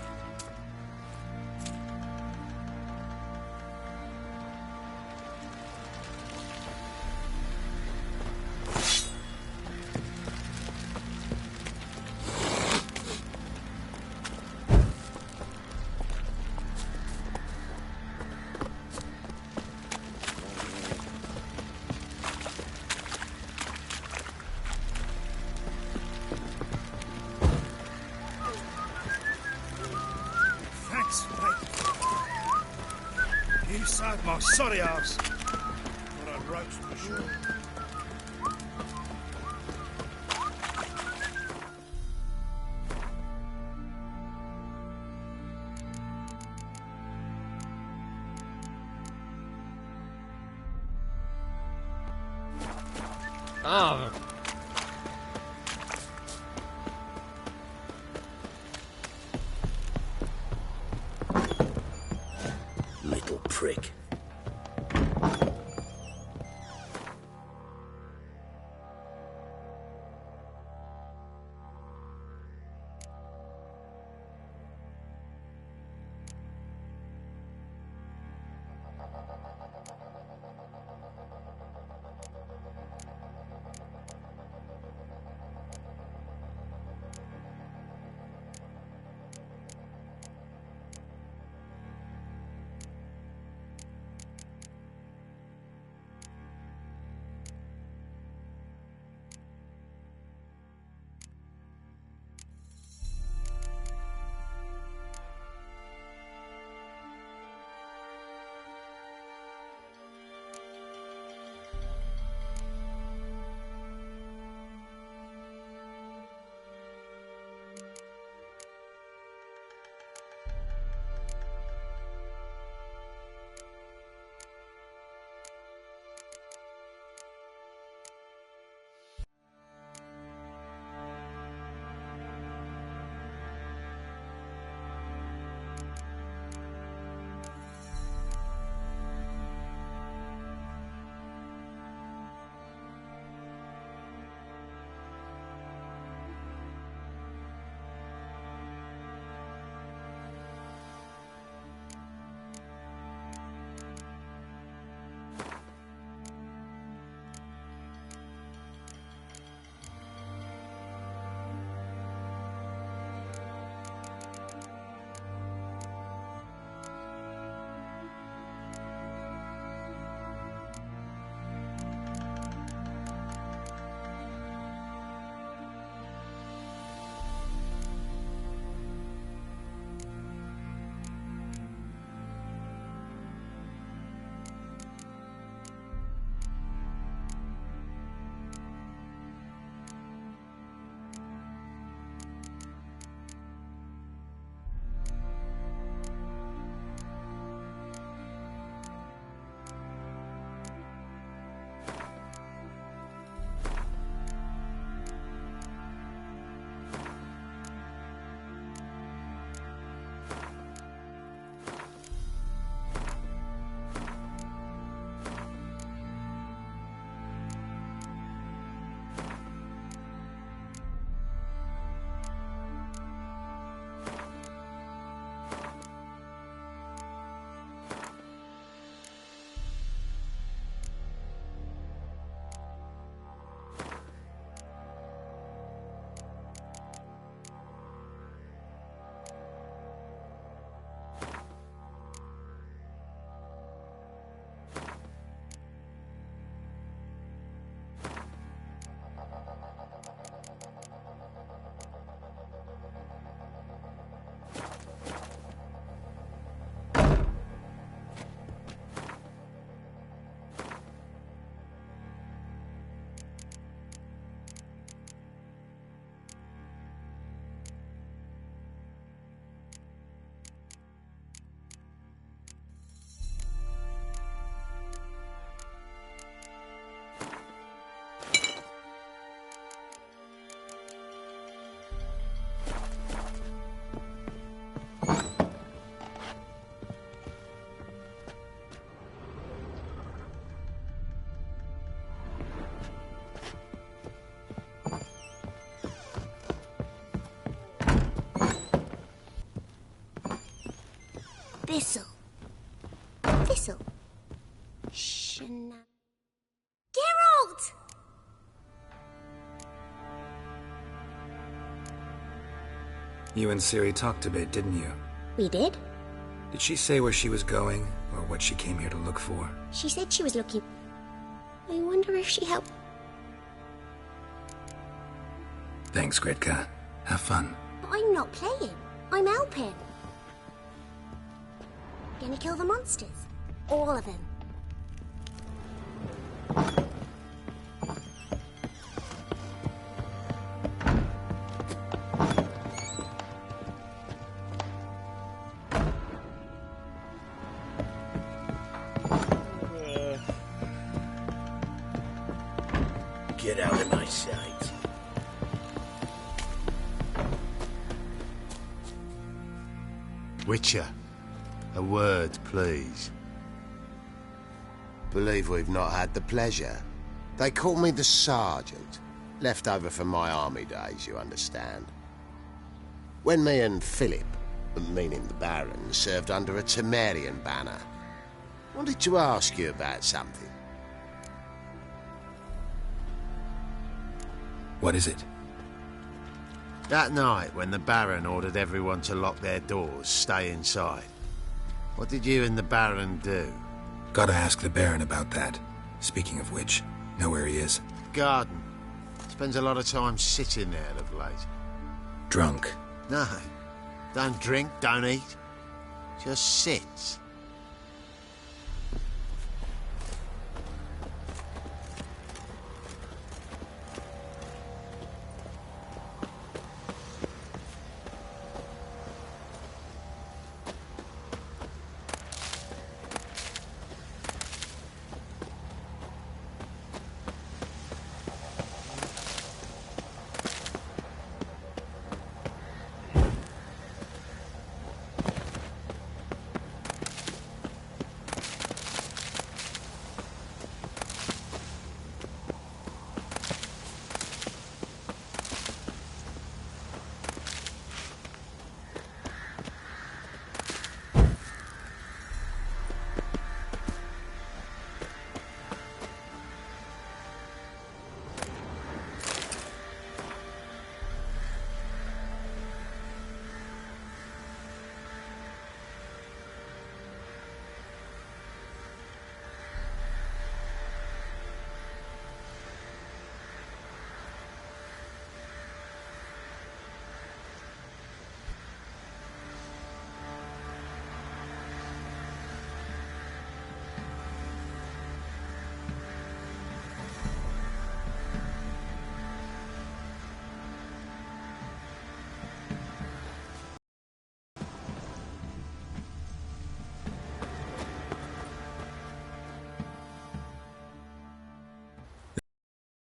You saved my sorry ass. But I roast for sure. Ah. Little prick. Thistle. Thistle. Geralt! You and Ciri talked a bit, didn't you? We did. Did she say where she was going, or what she came here to look for? She said she was looking... I wonder if she helped... Thanks, Gretka. Have fun. But I'm not playing. I'm helping. Gonna kill the monsters. All of them. Get out of my sight. Witcher, a word, please. Believe we've not had the pleasure. They call me the Sergeant. Left over from my army days, you understand. When me and Philip, meaning the Baron, served under a Temerian banner. Wanted to ask you about something. What is it? That night, when the Baron ordered everyone to lock their doors, stay inside. What did you and the Baron do? Gotta ask the Baron about that. Speaking of which, know where he is? Garden. Spends a lot of time sitting there of late. Drunk. No. Don't drink, don't eat. Just sits.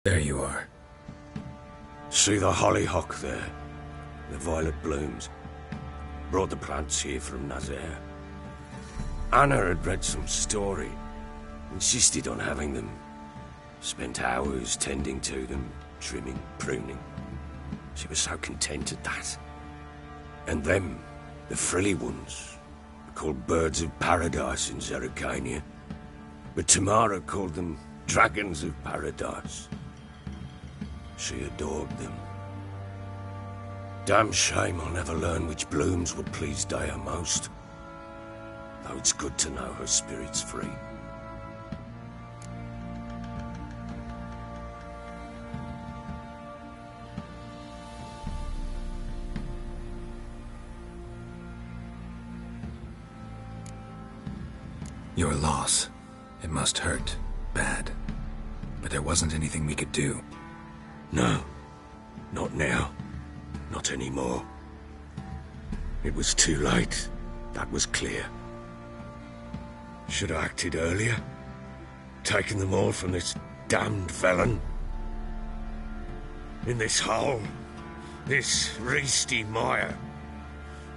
There you are. See the hollyhock there? The violet blooms. Brought the plants here from Nazaire. Anna had read some story. Insisted on having them. Spent hours tending to them, trimming, pruning. She was so content at that. And them, the frilly ones, called birds of paradise in Zerrikania. But Tamara called them dragons of paradise. She adored them. Damn shame I'll never learn which blooms would please Daya most. Though it's good to know her spirit's free. Your loss. It must hurt. Bad. But there wasn't anything we could do. No. Not now. Not anymore. It was too late. That was clear. Should have acted earlier. Taken them all from this damned felon. In this hole. This reesty mire.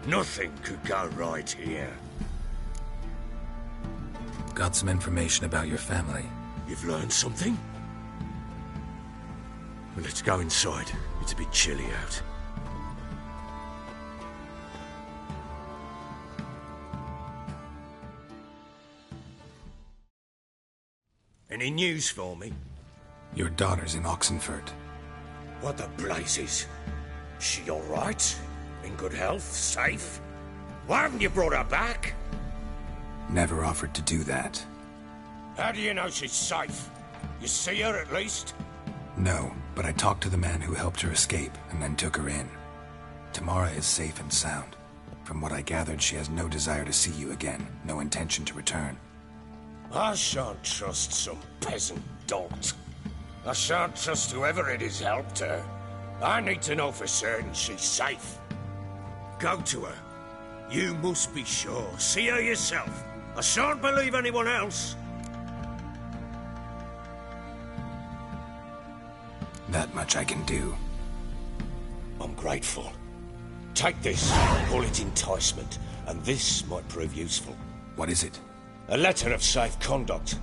Nothing could go right here. Got some information about your family. You've learned something? Well, let's go inside. It's a bit chilly out. Any news for me? Your daughter's in Oxenfurt. What the blazes? She all right? In good health? Safe? Why haven't you brought her back? Never offered to do that. How do you know she's safe? You see her at least? No, but I talked to the man who helped her escape and then took her in. Tamara is safe and sound. From what I gathered, she has no desire to see you again, no intention to return. I shan't trust some peasant dolt. I shan't trust whoever it is helped her. I need to know for certain she's safe. Go to her. You must be sure. See her yourself. I shan't believe anyone else. That much I can do. I'm grateful. Take this, call it enticement, and this might prove useful. What is it? A letter of safe conduct.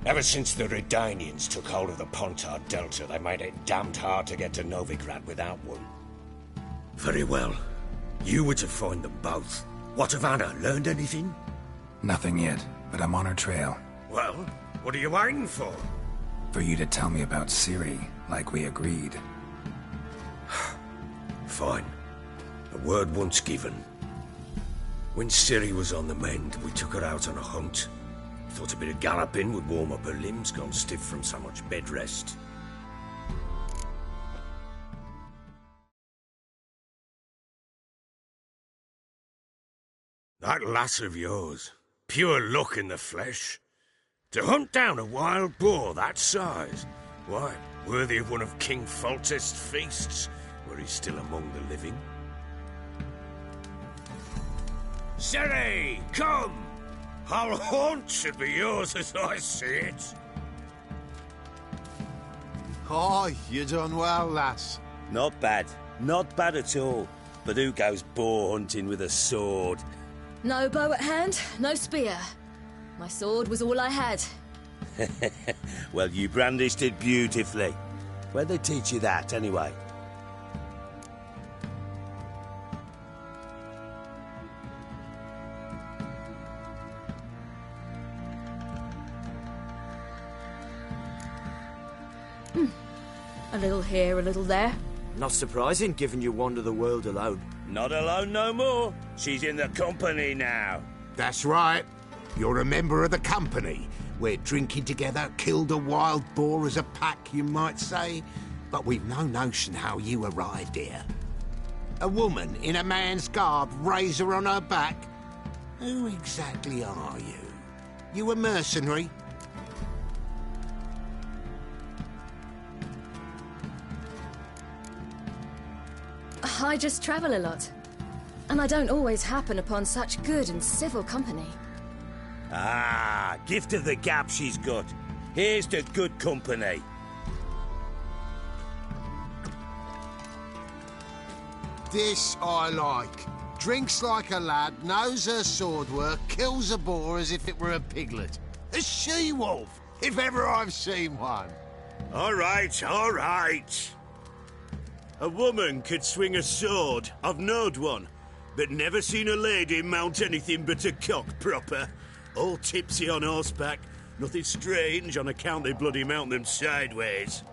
Ever since the Redanians took hold of the Pontar Delta, they made it damned hard to get to Novigrad without one. Very well. You were to find them both. What of Anna? Learned anything? Nothing yet, but I'm on her trail. Well, what are you waiting for? For you to tell me about Ciri, like we agreed. Fine. A word once given. When Ciri was on the mend, we took her out on a hunt. Thought a bit of galloping would warm up her limbs, gone stiff from so much bed rest. That lass of yours, pure luck in the flesh. To hunt down a wild boar that size, why, worthy of one of King Foltest's feasts, where he's still among the living. Ciri, come! Our haunt should be yours as I see it. Oh, you done well, lass. Not bad. Not bad at all. But who goes boar hunting with a sword? No bow at hand, no spear. My sword was all I had. Well, you brandished it beautifully. Where'd they teach you that, anyway? A little here, a little there. Not surprising, given you wander the world alone. Not alone no more. She's in the company now. That's right. You're a member of the company. We're drinking together, killed a wild boar as a pack, you might say. But we've no notion how you arrived here. A woman in a man's garb, razor on her back. Who exactly are you? You a mercenary? I just travel a lot. And I don't always happen upon such good and civil company. Ah, gift of the gab she's got. Here's to good company. This I like. Drinks like a lad, knows her sword work, kills a boar as if it were a piglet. A she-wolf, if ever I've seen one. All right, all right. A woman could swing a sword. I've knowed one. But never seen a lady mount anything but a cock proper. All tipsy on horseback. Nothing strange on account they bloody mount them sideways.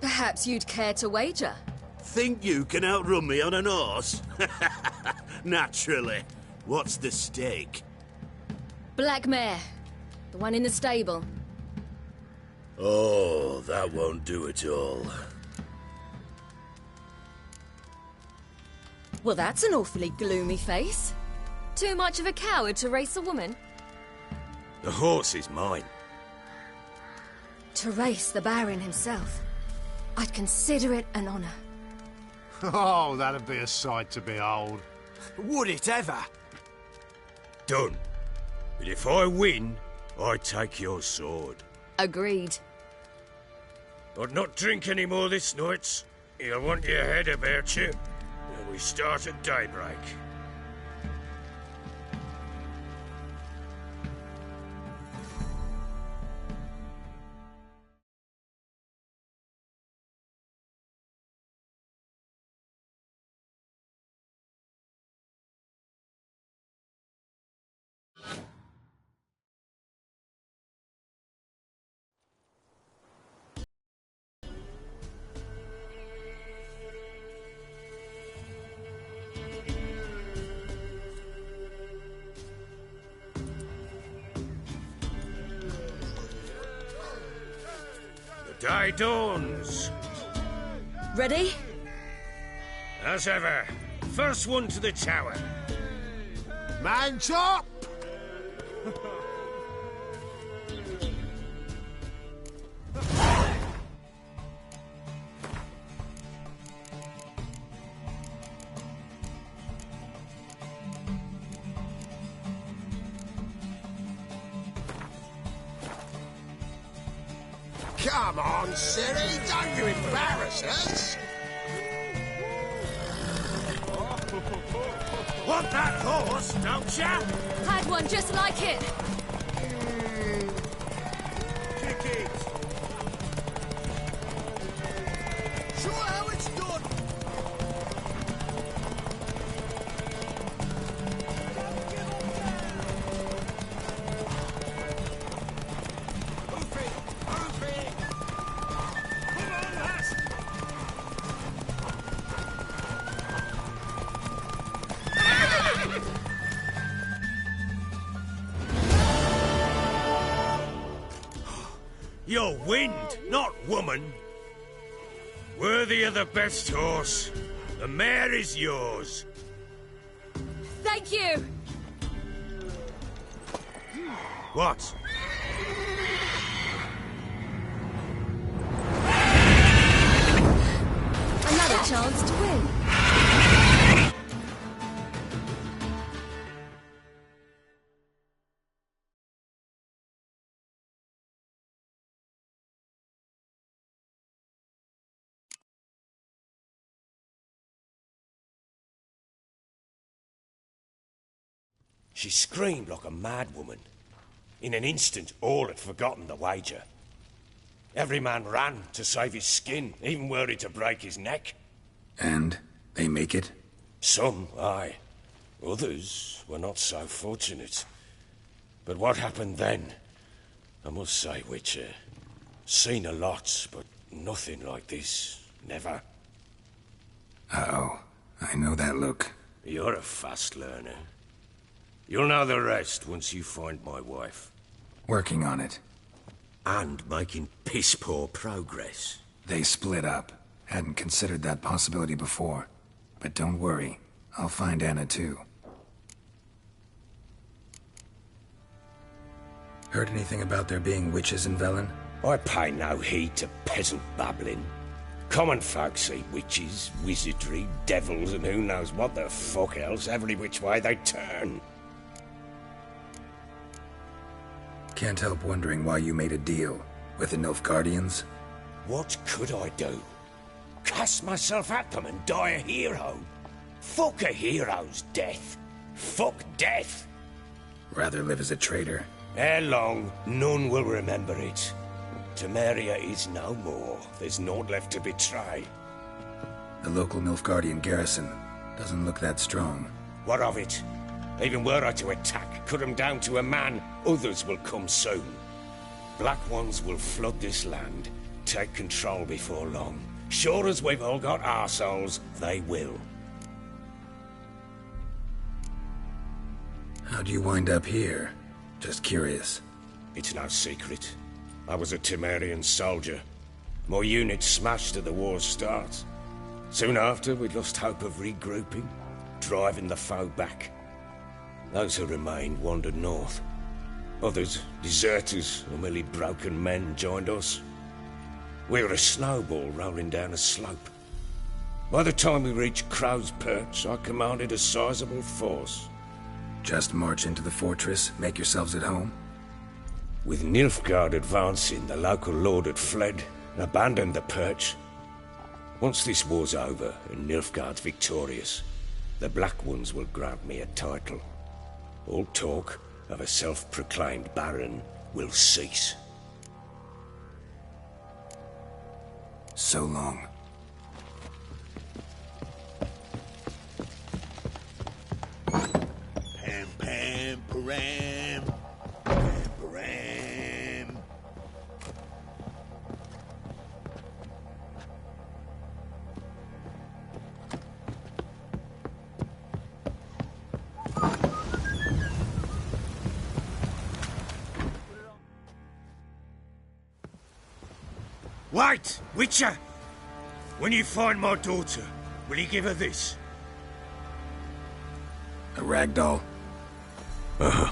Perhaps you'd care to wager? Think you can outrun me on an horse? Naturally. What's the stake? Black mare. The one in the stable. Oh, that won't do at all. Well, that's an awfully gloomy face. Too much of a coward to race a woman? The horse is mine. To race the Baron himself. I'd consider it an honour. Oh, that'd be a sight to behold. Would it ever? Done. But if I win, I take your sword. Agreed. I'd not drink any more this night. You'll want your head about you. And we start at daybreak. Day dawns. Ready? As ever. First one to the tower. Man chop! Come on, Siri, don't you embarrass us! Want that horse, don't ya? Had one just like it. Kick it. Show how it's done. You're wind, not woman. Worthy of the best horse. The mare is yours. Thank you. What? Another chance to win. She screamed like a mad woman. In an instant, all had forgotten the wager. Every man ran to save his skin, even were it to break his neck. And they make it? Some, aye. Others were not so fortunate. But what happened then? I must say, Witcher, seen a lot, but nothing like this. Never. Uh-oh. I know that look. You're a fast learner. You'll know the rest once you find my wife. Working on it. And making piss-poor progress. They split up. Hadn't considered that possibility before. But don't worry. I'll find Anna too. Heard anything about there being witches in Velen? I pay no heed to peasant babbling. Common folk see witches, wizardry, devils, and who knows what the fuck else every which way they turn. Can't help wondering why you made a deal with the Nilfgaardians. What could I do? Cast myself at them and die a hero? Fuck a hero's death. Fuck death. Rather live as a traitor. Ere long, none will remember it. Temeria is no more. There's naught left to betray. The local Nilfgaardian garrison doesn't look that strong. What of it? Even were I to attack, cut them down to a man, others will come soon. Black ones will flood this land, take control before long. Sure as we've all got arseholes, they will. How'd you wind up here? Just curious. It's no secret. I was a Temerian soldier. My unit smashed at the war's start. Soon after, we lost hope of regrouping, driving the foe back. Those who remained wandered north. Others, deserters or merely broken men, joined us. We were a snowball rolling down a slope. By the time we reached Crow's Perch, I commanded a sizable force. Just march into the fortress, make yourselves at home? With Nilfgaard advancing, the local lord had fled, abandoned the Perch. Once this war's over and Nilfgaard's victorious, the Black Ones will grant me a title. All talk of a self-proclaimed baron will cease. So long. Pam, pam, param. Pam, param. Wait, Witcher! When you find my daughter, will you give her this? A ragdoll? Uh-huh.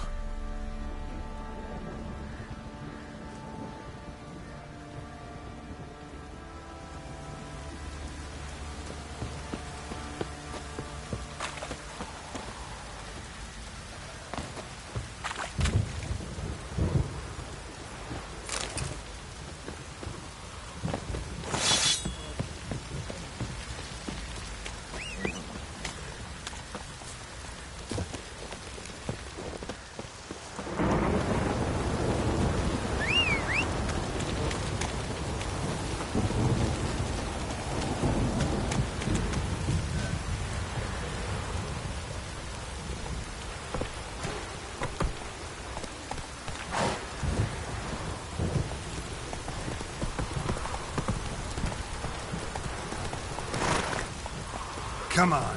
Come on.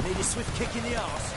Need a swift kick in the arse.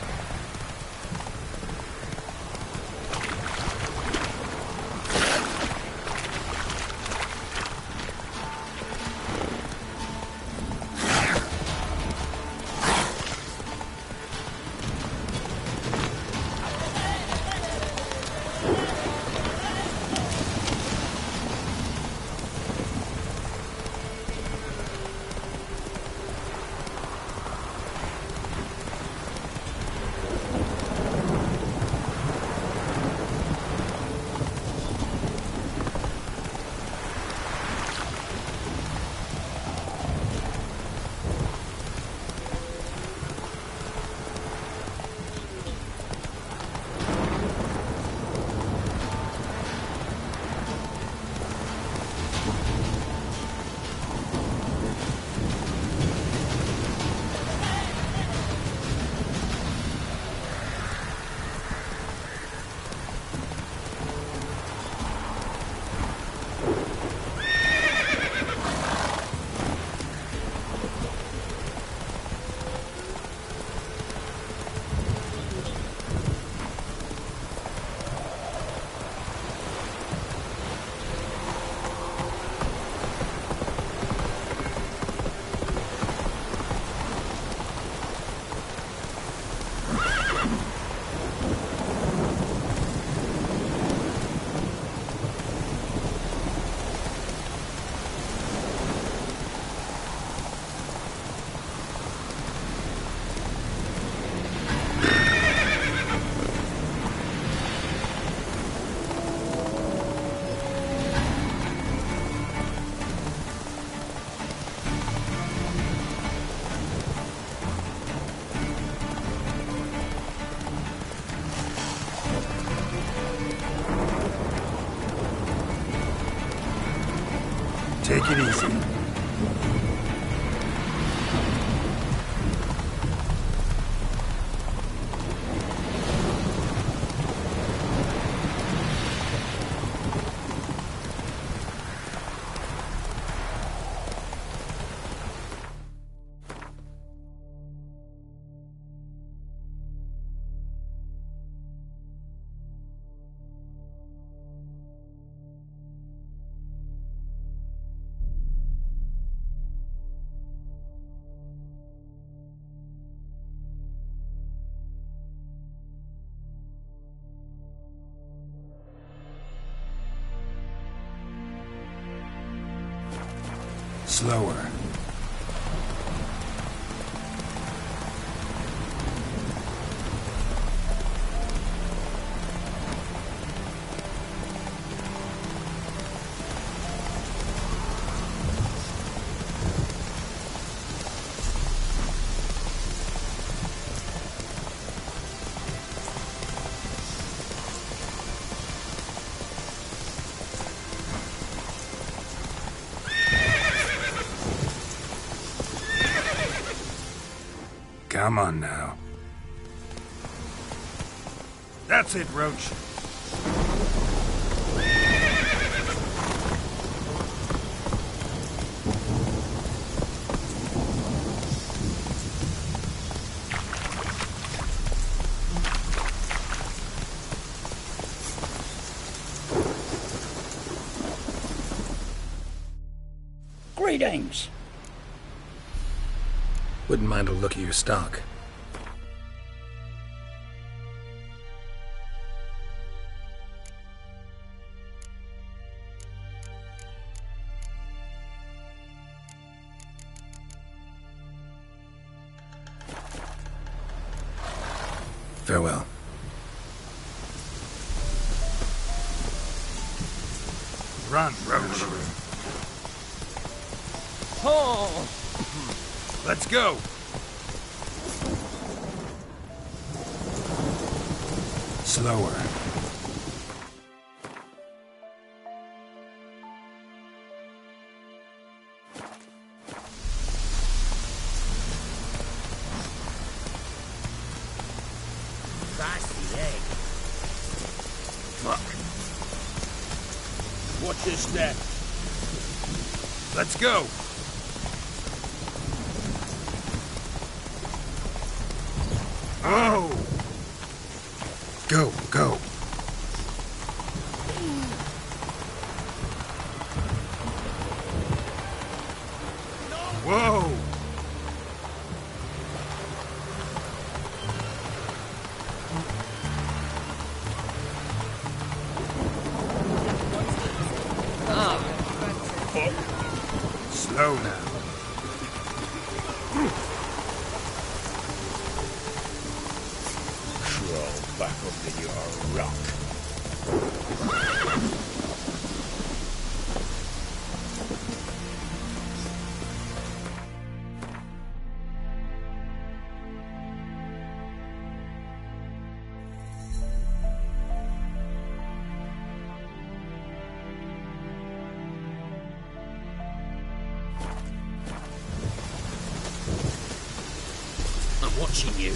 Take it easy. Slower. Come on now. That's it, Roach. Greetings. Wouldn't mind a look at your stock. Farewell. Run, Roach. Oh! Let's go. Slower. Watch your step. Let's go. Oh! Go, go. Whoa! Slow now. Crawl back under your rock. I'm watching you.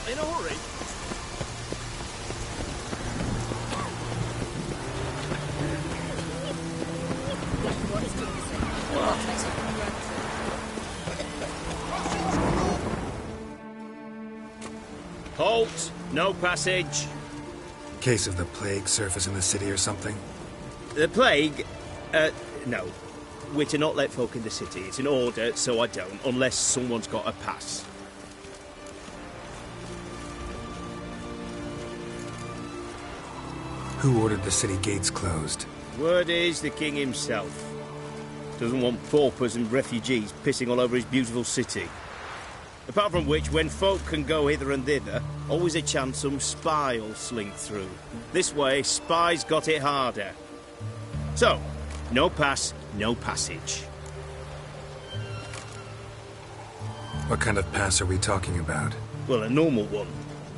In a hurry. Halt! No passage. Case of the plague surface in the city or something? The plague? No. We're to not let folk in the city. It's an order, so I don't, unless someone's got a pass. Who ordered the city gates closed? Word is the king himself. Doesn't want paupers and refugees pissing all over his beautiful city. Apart from which, when folk can go hither and thither, always a chance some spy will slink through. This way, spies got it harder. So, no pass, no passage. What kind of pass are we talking about? Well, a normal one.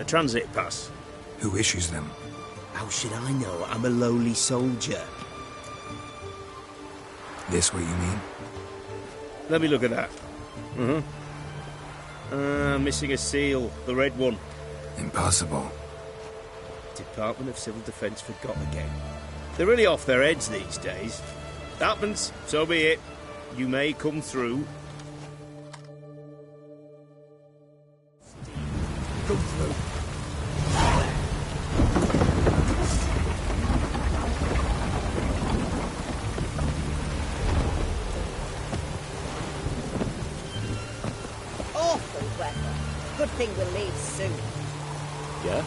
A transit pass. Who issues them? How should I know? I'm a lowly soldier. This what you mean? Let me look at that. Missing a seal. The red one. Impossible. Department of Civil Defence forgot again. They're really off their heads these days. Happens, so be it. You may come through. Come through. Awful weather. Good thing we'll leave soon. Yeah?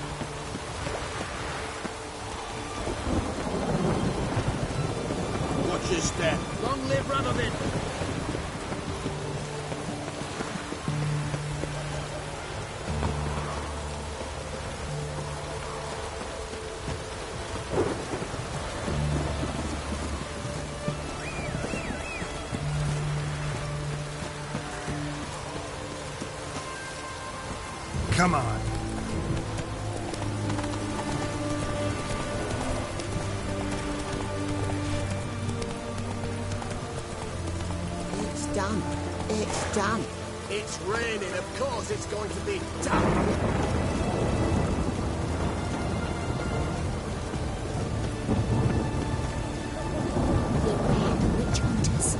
Watch your step. Long live Radovid. Come on. It's done. It's done. It's raining. Of course it's going to be damp. Witch hunters.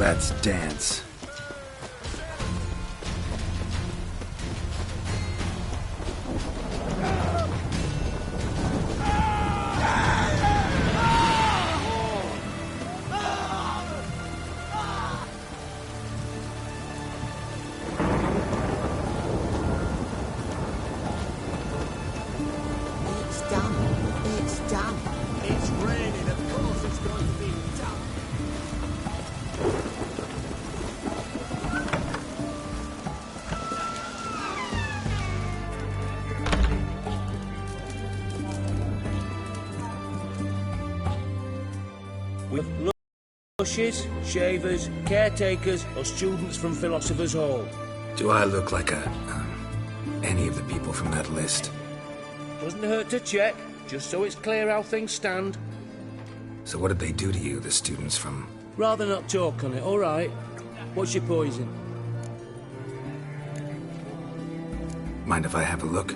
Let's dance. With lushes, shavers, caretakers, or students from Philosopher's Hall. Do I look like any of the people from that list? Doesn't hurt to check, just so it's clear how things stand. So what did they do to you, the students from... Rather not talk on it, all right? What's your poison? Mind if I have a look?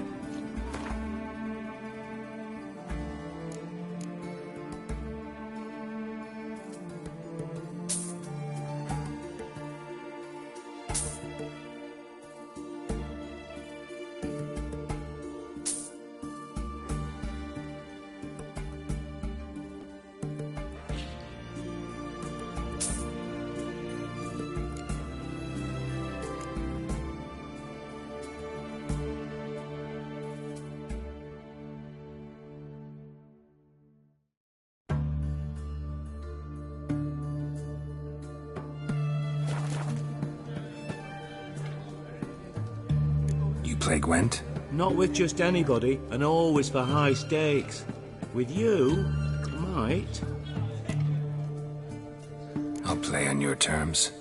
Play Gwent? Not with just anybody, and always for high stakes. With you, I might. I'll play on your terms.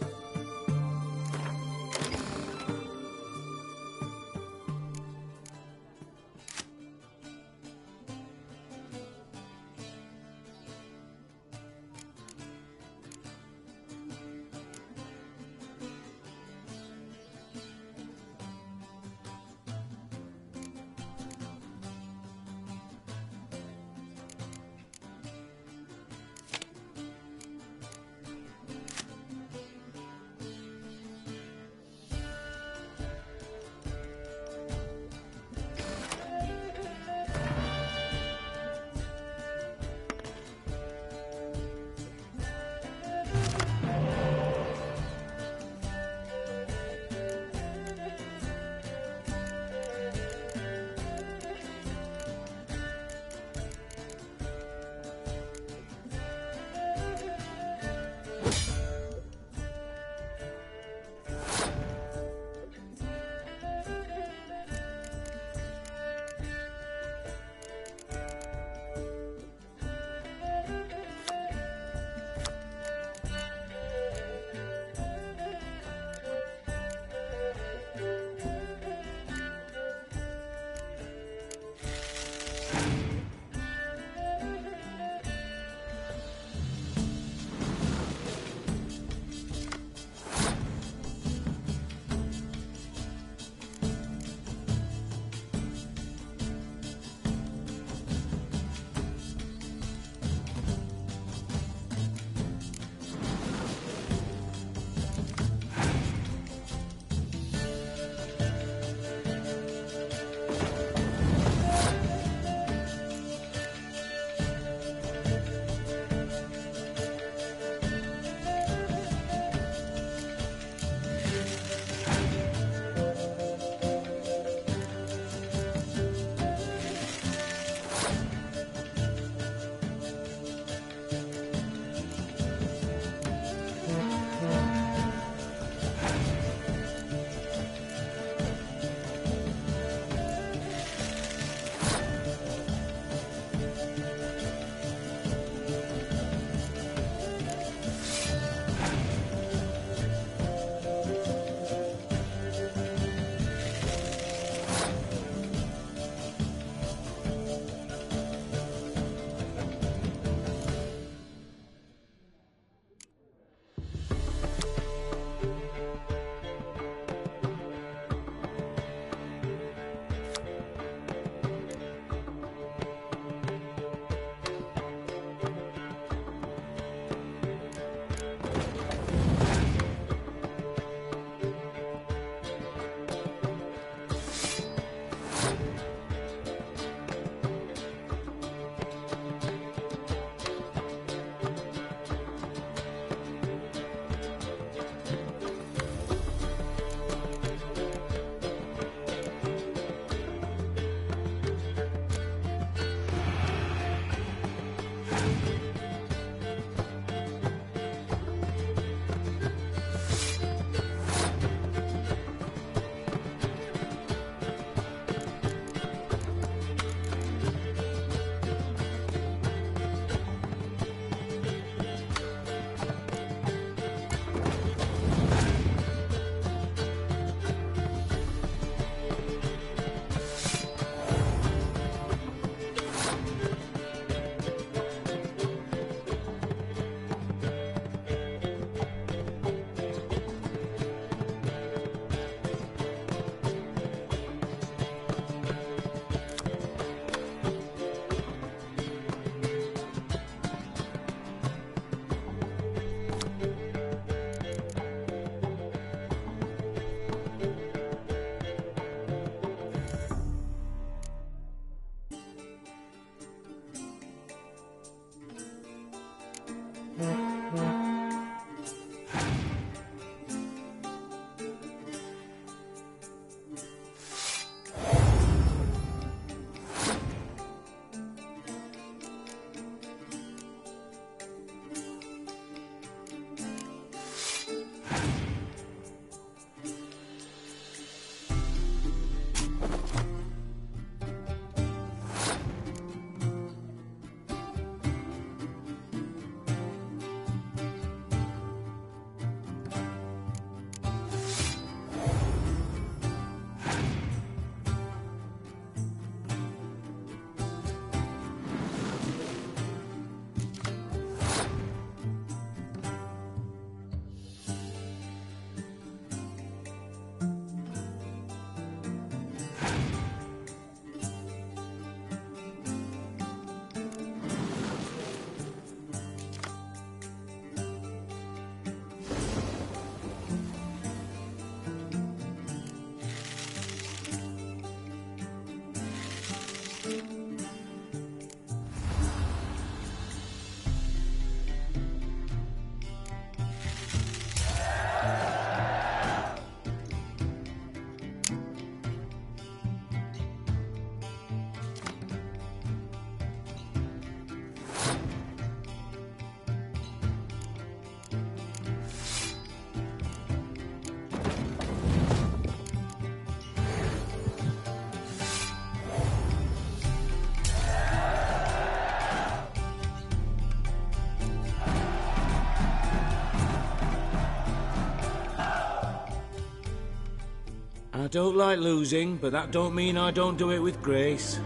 don't like losing, but that don't mean I don't do it with grace.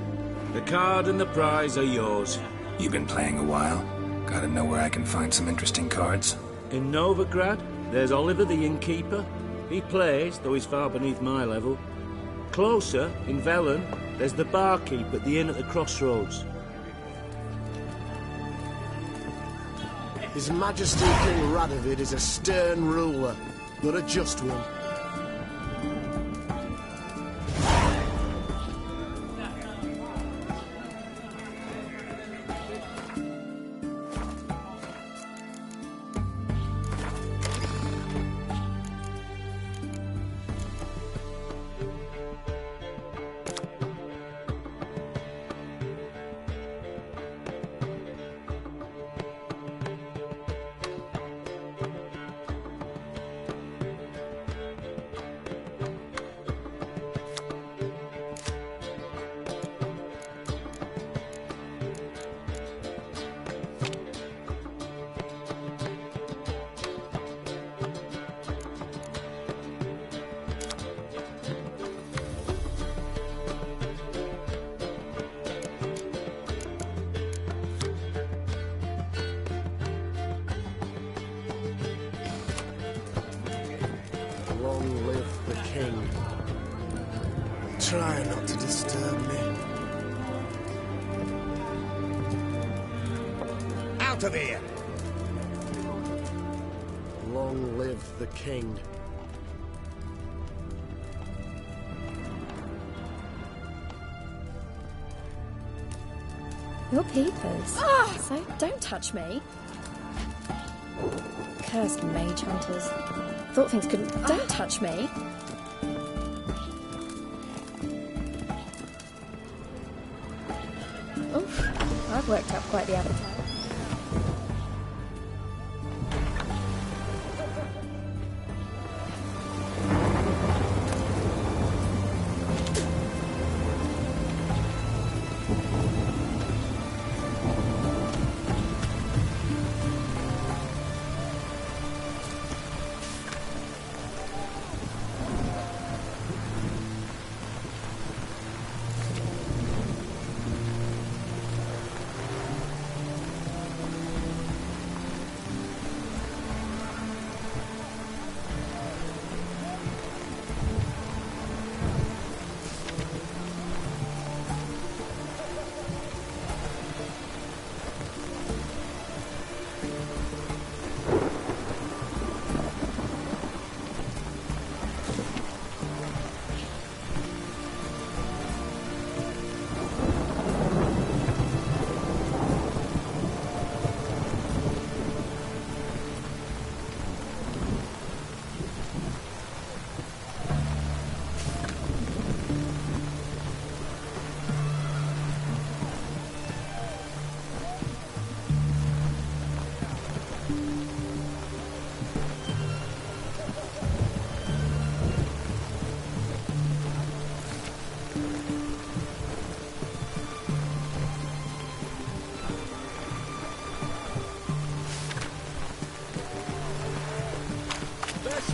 The card and the prize are yours. You've been playing a while. Gotta know where I can find some interesting cards. In Novigrad, there's Oliver the innkeeper. He plays, though he's far beneath my level. Closer, in Velen, there's the barkeep at the inn at the crossroads. His Majesty King Radovid is a stern ruler, not a just one. Long live the king. Try not to disturb me. Out of here! Long live the king. Your peepers. So don't touch me. Cursed mage hunters. Thought things couldn't. Don't touch me. Oof. I've worked up quite the appetite.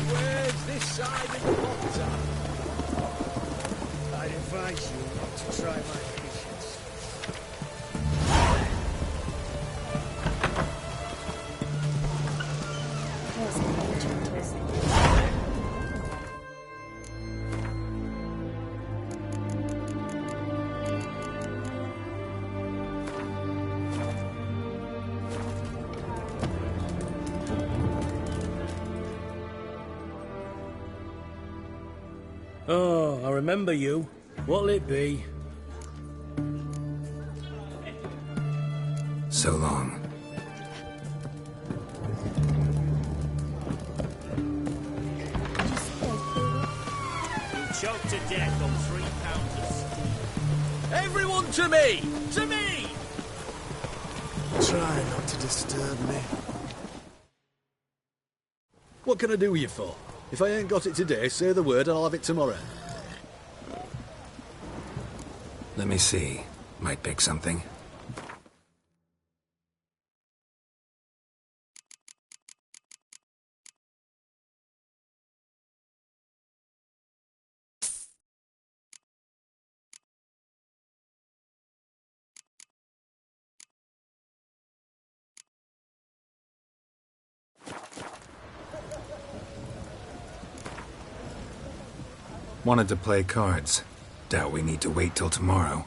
Where's this side of the water? I'd advise you not to try my patience. Oh, I remember you. What'll it be? So long. You choked to death on 3 pounds of steak. Everyone to me! To me! Try not to disturb me. What can I do you for? If I ain't got it today, say the word and I'll have it tomorrow. Let me see. Might pick something. Wanted to play cards. Doubt we need to wait till tomorrow.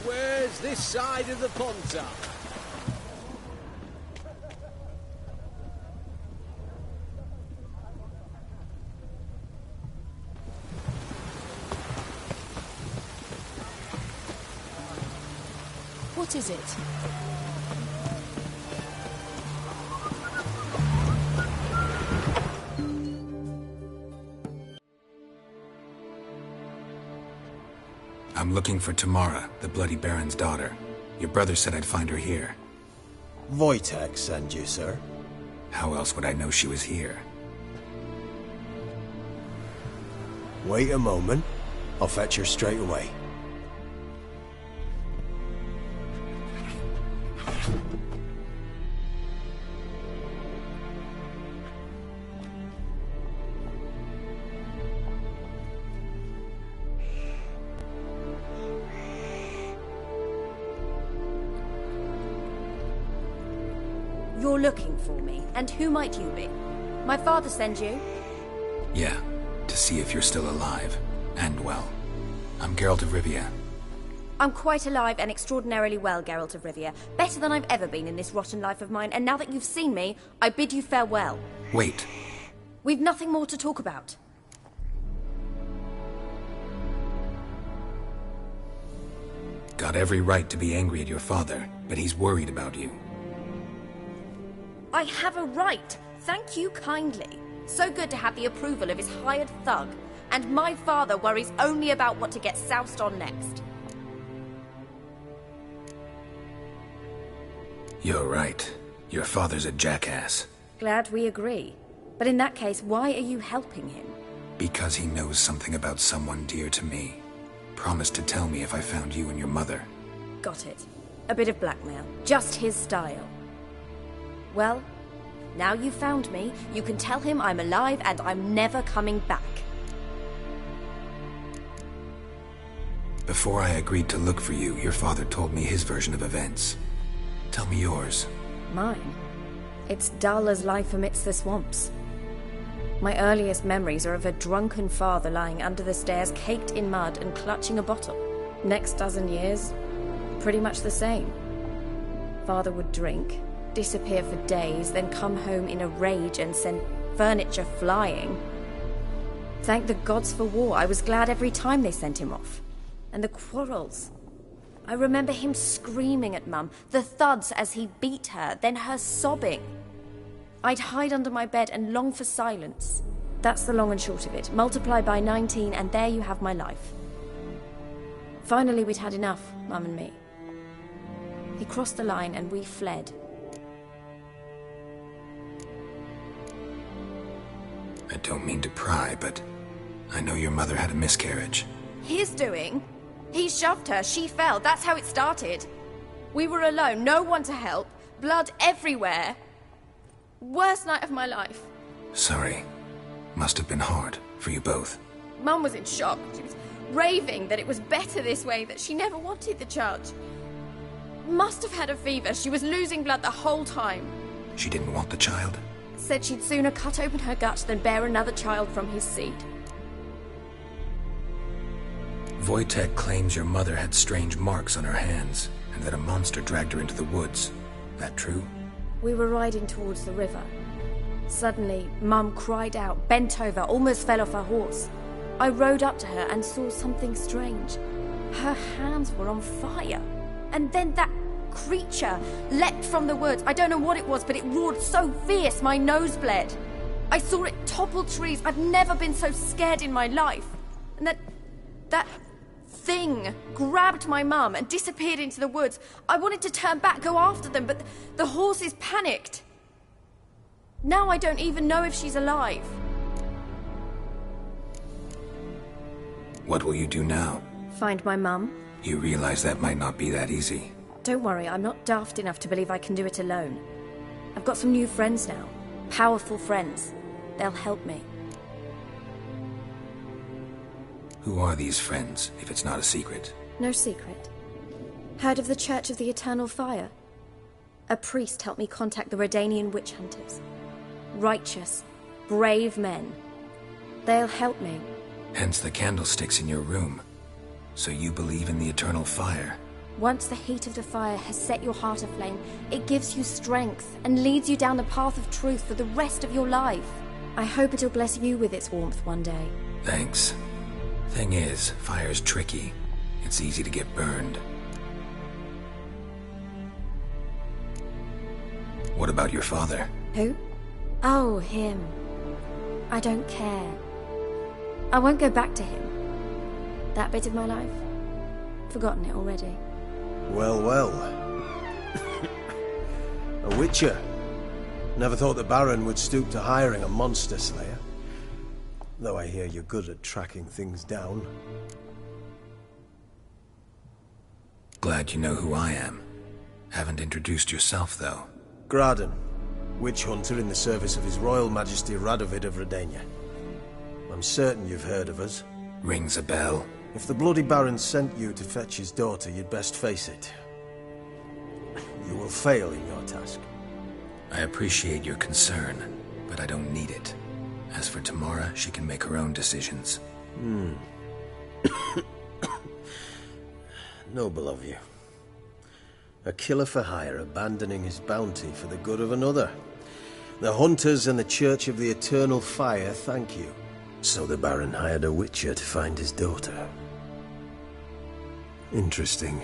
Where's this side of the Ponta? What is it? I'm looking for Tamara, the Bloody Baron's daughter. Your brother said I'd find her here. Wojtek sent you, sir. How else would I know she was here? Wait a moment. I'll fetch her straight away. You're looking for me, and who might you be? My father sent you? Yeah, to see if you're still alive, and well. I'm Geralt of Rivia. I'm quite alive and extraordinarily well, Geralt of Rivia. Better than I've ever been in this rotten life of mine, and now that you've seen me, I bid you farewell. Wait. We've nothing more to talk about. Got every right to be angry at your father, but he's worried about you. I have a right. Thank you kindly. So good to have the approval of his hired thug. And my father worries only about what to get soused on next. You're right. Your father's a jackass. Glad we agree. But in that case, why are you helping him? Because he knows something about someone dear to me. Promised to tell me if I found you and your mother. Got it. A bit of blackmail. Just his style. Well, now you've found me, you can tell him I'm alive and I'm never coming back. Before I agreed to look for you, your father told me his version of events. Tell me yours. Mine? It's dull as life amidst the swamps. My earliest memories are of a drunken father lying under the stairs, caked in mud and clutching a bottle. Next dozen years, pretty much the same. Father would drink, disappear for days, then come home in a rage and send furniture flying. Thank the gods for war. I was glad every time they sent him off. And the quarrels. I remember him screaming at Mum, the thuds as he beat her, then her sobbing. I'd hide under my bed and long for silence. That's the long and short of it. Multiply by 19 and there you have my life. Finally we'd had enough, Mum and me. He crossed the line and we fled. I don't mean to pry, but I know your mother had a miscarriage. His doing? He shoved her, she fell, that's how it started. We were alone, no one to help, blood everywhere. Worst night of my life. Sorry. Must have been hard for you both. Mum was in shock. She was raving that it was better this way, that she never wanted the child. Must have had a fever, she was losing blood the whole time. She didn't want the child? Said she'd sooner cut open her gut than bear another child from his seed. Wojtek claims your mother had strange marks on her hands, and that a monster dragged her into the woods. That true? We were riding towards the river. Suddenly, Mum cried out, bent over, almost fell off her horse. I rode up to her and saw something strange. Her hands were on fire. And then that creature leapt from the woods. I don't know what it was, but it roared so fierce my nose bled. I saw it topple trees. I've never been so scared in my life. And that thing grabbed my mum and disappeared into the woods. I wanted to turn back, go after them, but the horses panicked. Now I don't even know if she's alive. What will you do now? Find my mum. You realize that might not be that easy. Don't worry, I'm not daft enough to believe I can do it alone. I've got some new friends now. Powerful friends. They'll help me. Who are these friends, if it's not a secret? No secret. Heard of the Church of the Eternal Fire? A priest helped me contact the Redanian witch hunters. Righteous, brave men. They'll help me. Hence the candlesticks in your room. So you believe in the eternal fire? Once the heat of the fire has set your heart aflame, it gives you strength and leads you down the path of truth for the rest of your life. I hope it'll bless you with its warmth one day. Thanks. Thing is, fire's tricky. It's easy to get burned. What about your father? Who? Oh, him. I don't care. I won't go back to him. That bit of my life? Forgotten it already. Well, well. A witcher. Never thought the Baron would stoop to hiring a monster slayer. though I hear you're good at tracking things down. Glad you know who I am. Haven't introduced yourself, though. Graden, witch hunter in the service of His Royal Majesty Radovid of Redania. I'm certain you've heard of us. Rings a bell. If the Bloody Baron sent you to fetch his daughter, you'd best face it. You will fail in your task. I appreciate your concern, but I don't need it. As for Tamara, she can make her own decisions. Noble of you. A killer for hire abandoning his bounty for the good of another. The hunters and the Church of the Eternal Fire thank you. So the Baron hired a witcher to find his daughter. Interesting.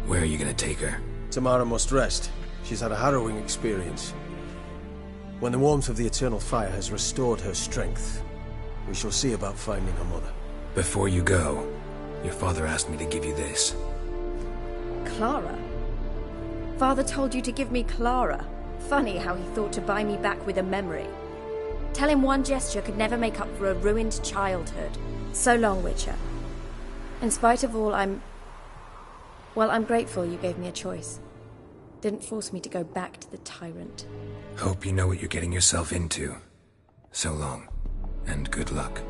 Where are you gonna take her? Tamara must rest. She's had a harrowing experience. When the warmth of the Eternal Fire has restored her strength, we shall see about finding her mother. Before you go, your father asked me to give you this. Clara? Father told you to give me Clara. Funny how he thought to buy me back with a memory. Tell him one gesture could never make up for a ruined childhood. So long, Witcher. In spite of all, I'm grateful you gave me a choice. Didn't force me to go back to the tyrant. Hope you know what you're getting yourself into. So long, and good luck.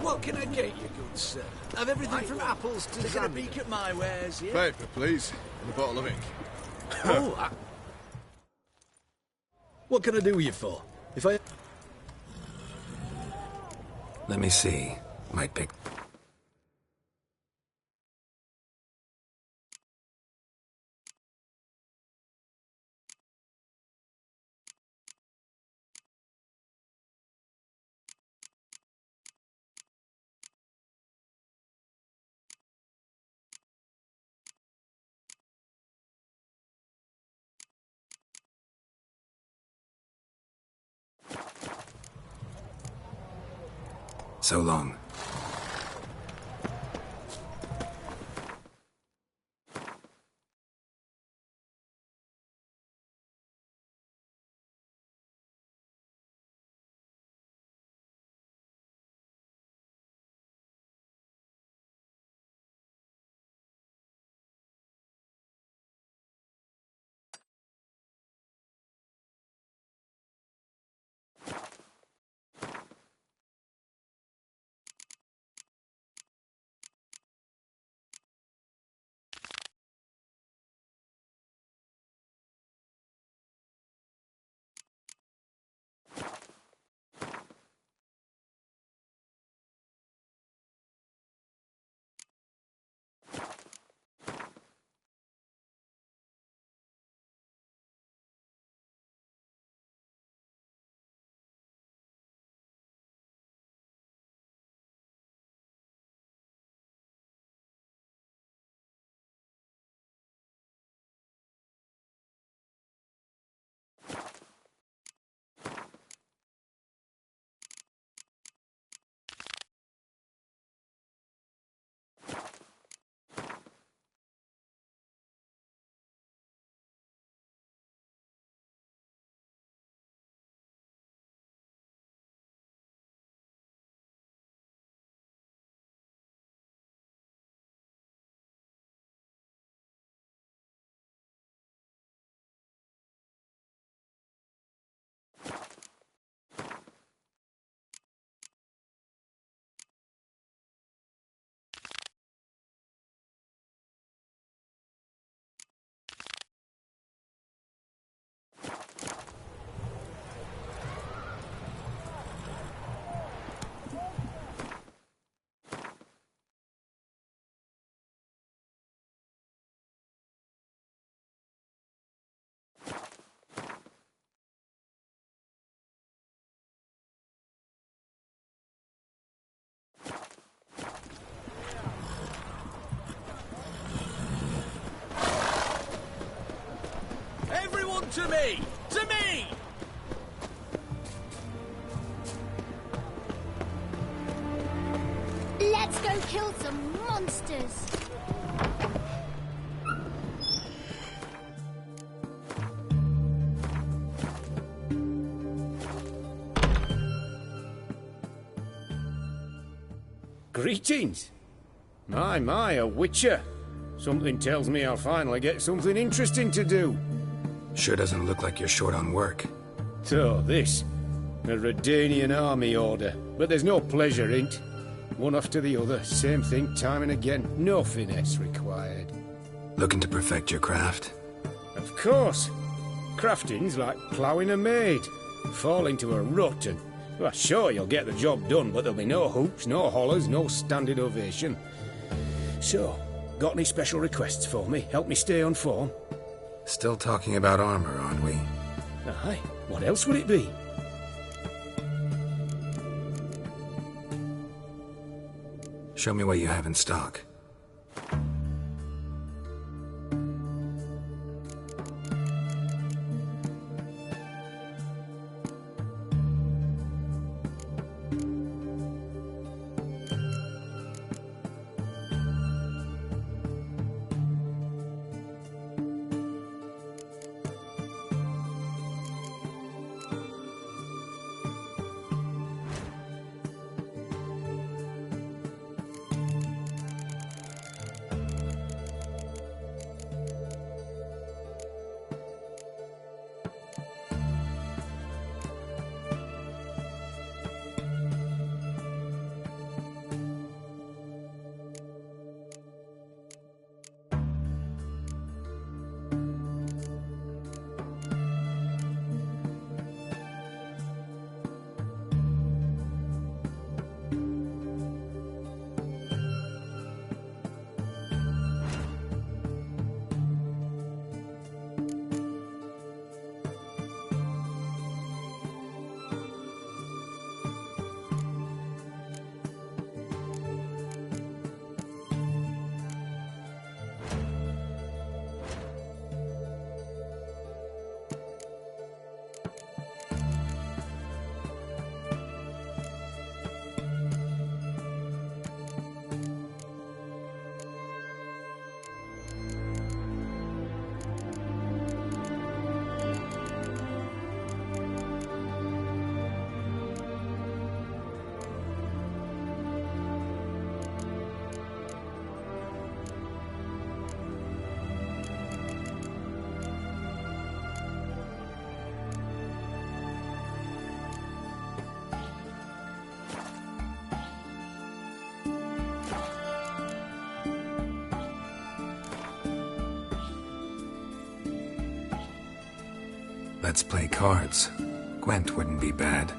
What can I get you, good sir? I've everything from apples to Taking a peek at my wares, yeah? Paper, please. And a bottle of ink. Oh, What can I do you for? If I... Let me see. Might pick... So long. To me! To me! Let's go kill some monsters! Greetings! My, a witcher. Something tells me I'll finally get something interesting to do. Sure doesn't look like you're short on work. So, this. A Redanian army order. But there's no pleasure in't. One after the other, same thing time and again. No finesse required. Looking to perfect your craft? Of course. Crafting's like ploughing a maid. Fall into a rut and... Well, sure, you'll get the job done, but there'll be no hoops, no hollers, no standing ovation. So, got any special requests for me? Help me stay on form? Still talking about armor, aren't we? Aye. What else would it be? Show me what you have in stock. Let's play cards. Gwent wouldn't be bad.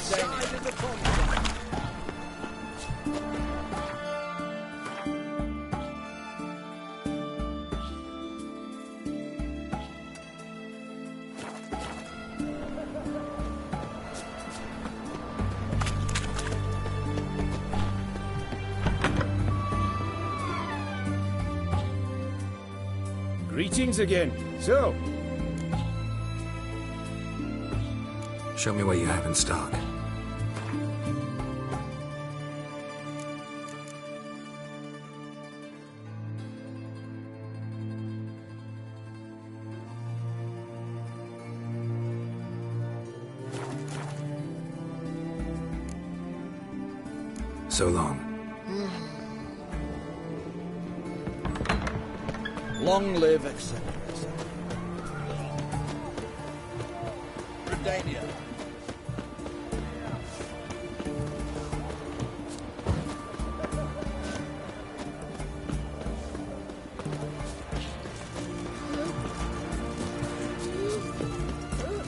side of the contract. Greetings again. So, Show me what you have in stock. So long. Long live, etc. Britannia.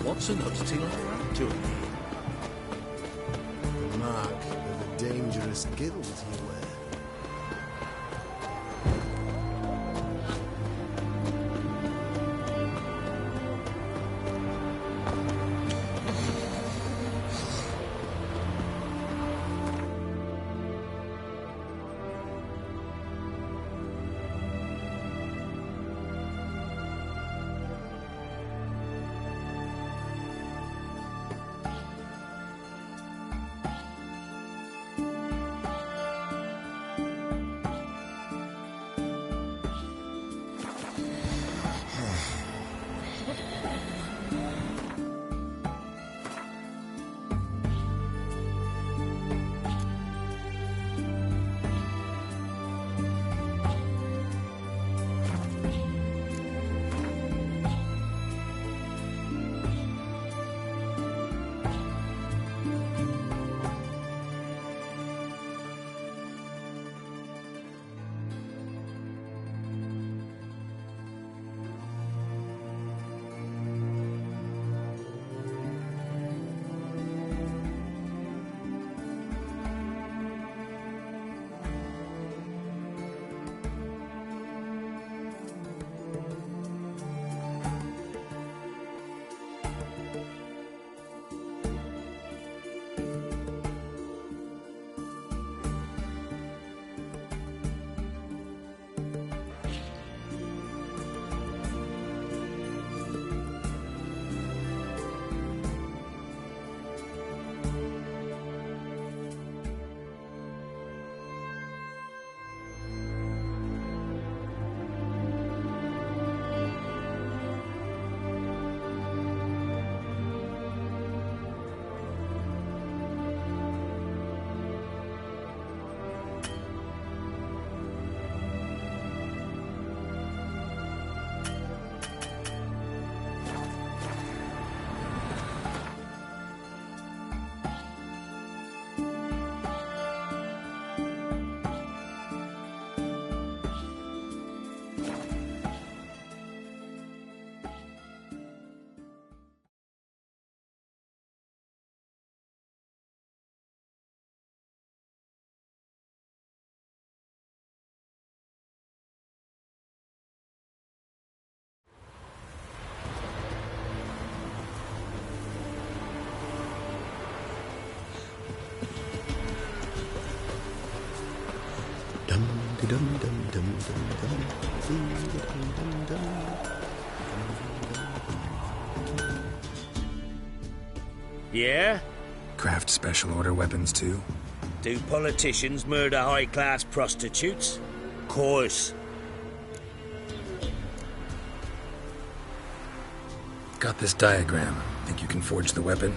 What's an obstacle to it? The mark of a dangerous guild you wear. Yeah? Craft special order weapons too? Do politicians murder high-class prostitutes? Course. Got this diagram. Think you can forge the weapon?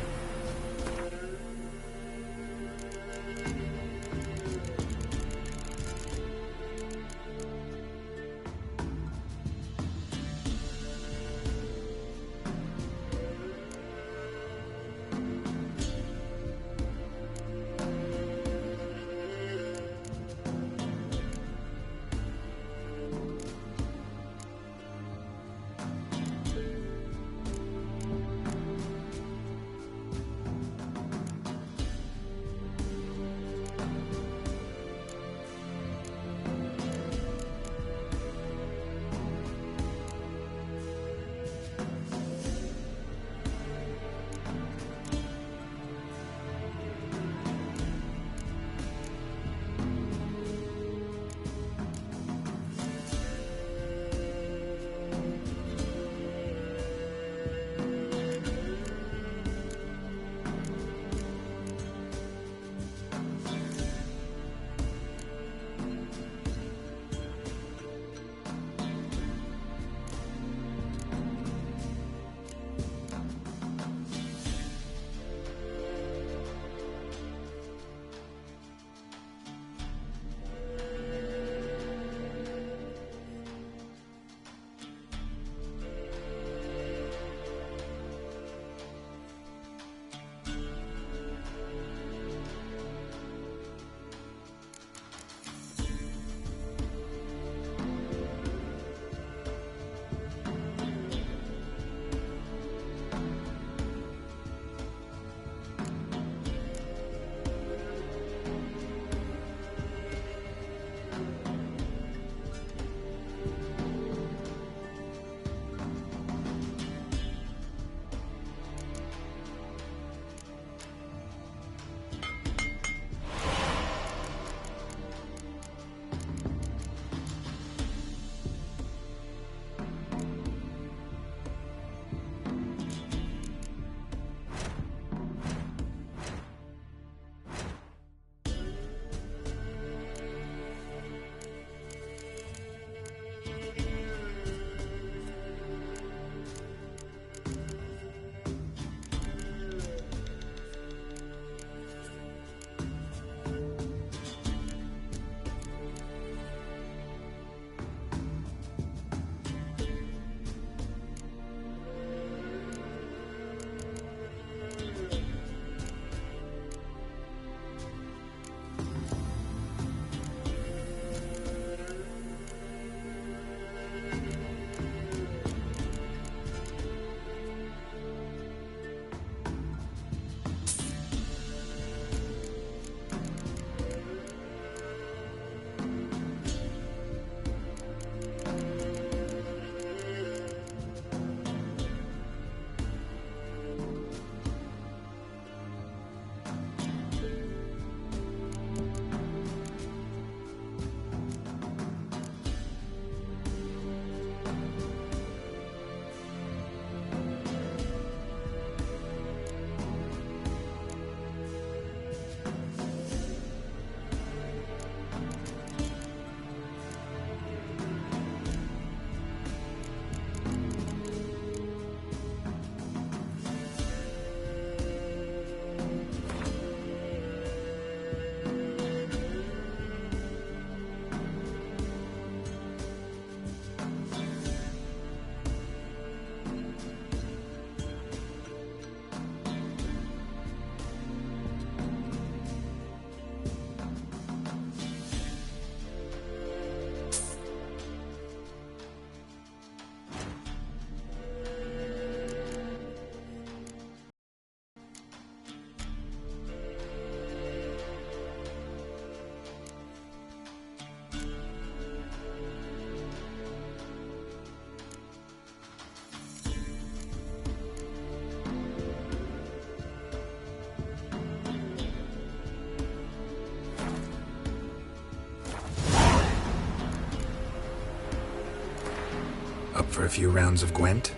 Up for a few rounds of Gwent?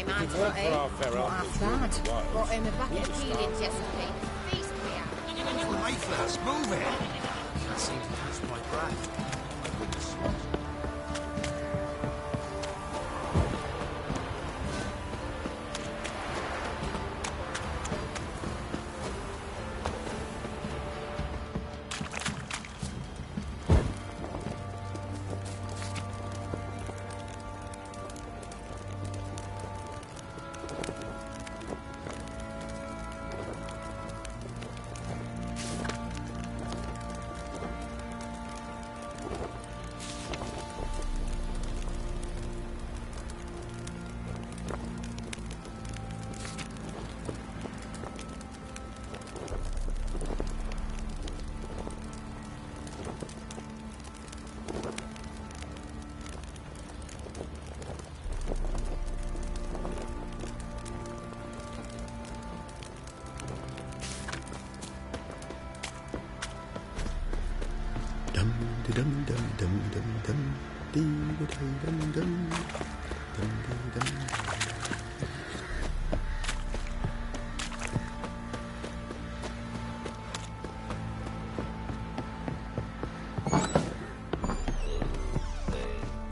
man's got him. Not half bad. Brought him a bucket of peelings yesterday. Feast me out. Lifeless, move it! Can't seem to catch my breath. My goodness.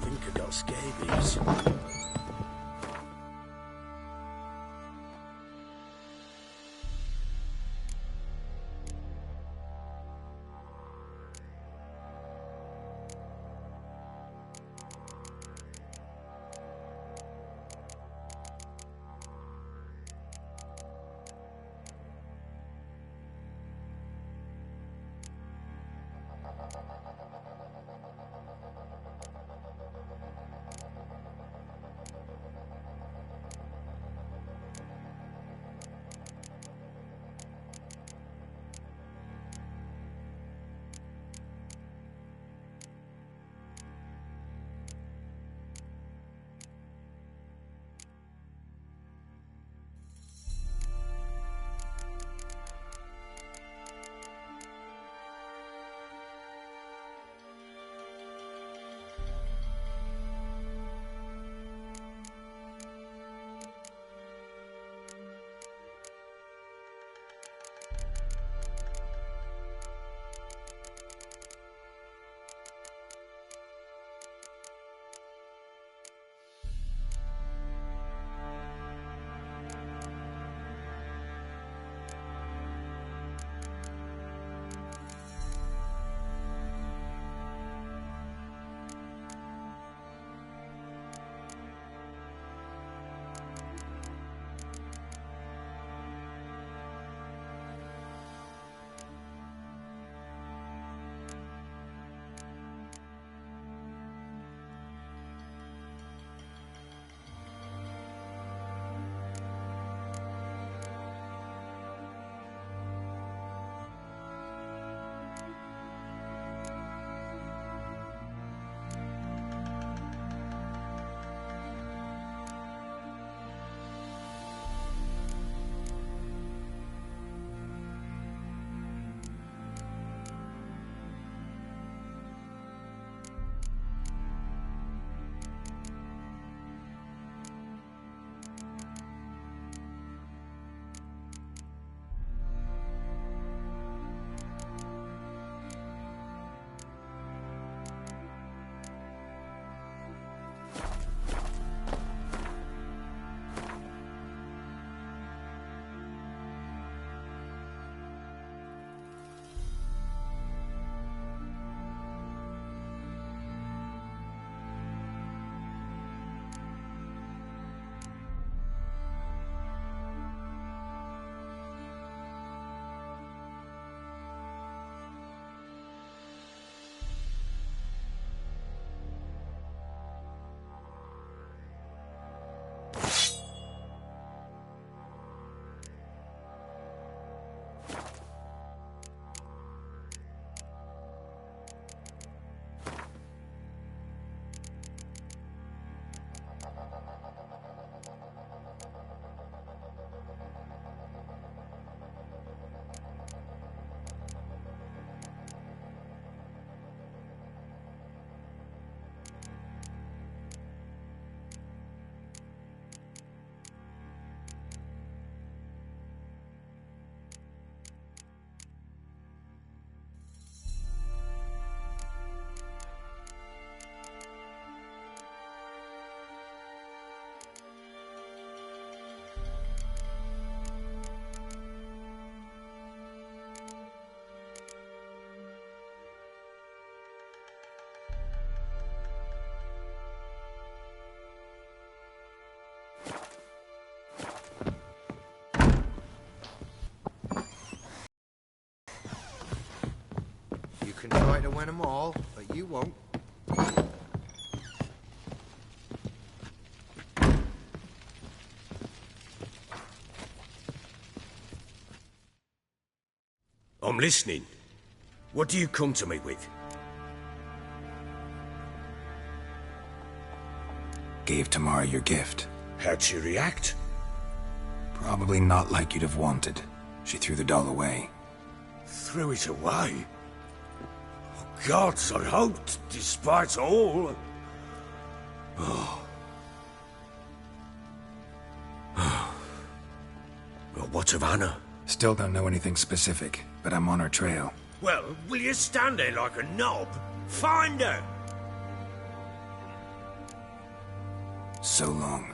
Think I got scabies. try to win them all, but you won't. I'm listening. What do you come to me with? Gave Tamara your gift. How'd she react? Probably not like you'd have wanted. She threw the doll away. Threw it away? Oh, gods, I hoped, despite all... Oh. Well, what of Anna? Still don't know anything specific, but I'm on her trail. Well, will you stand there like a knob? Find her! So long.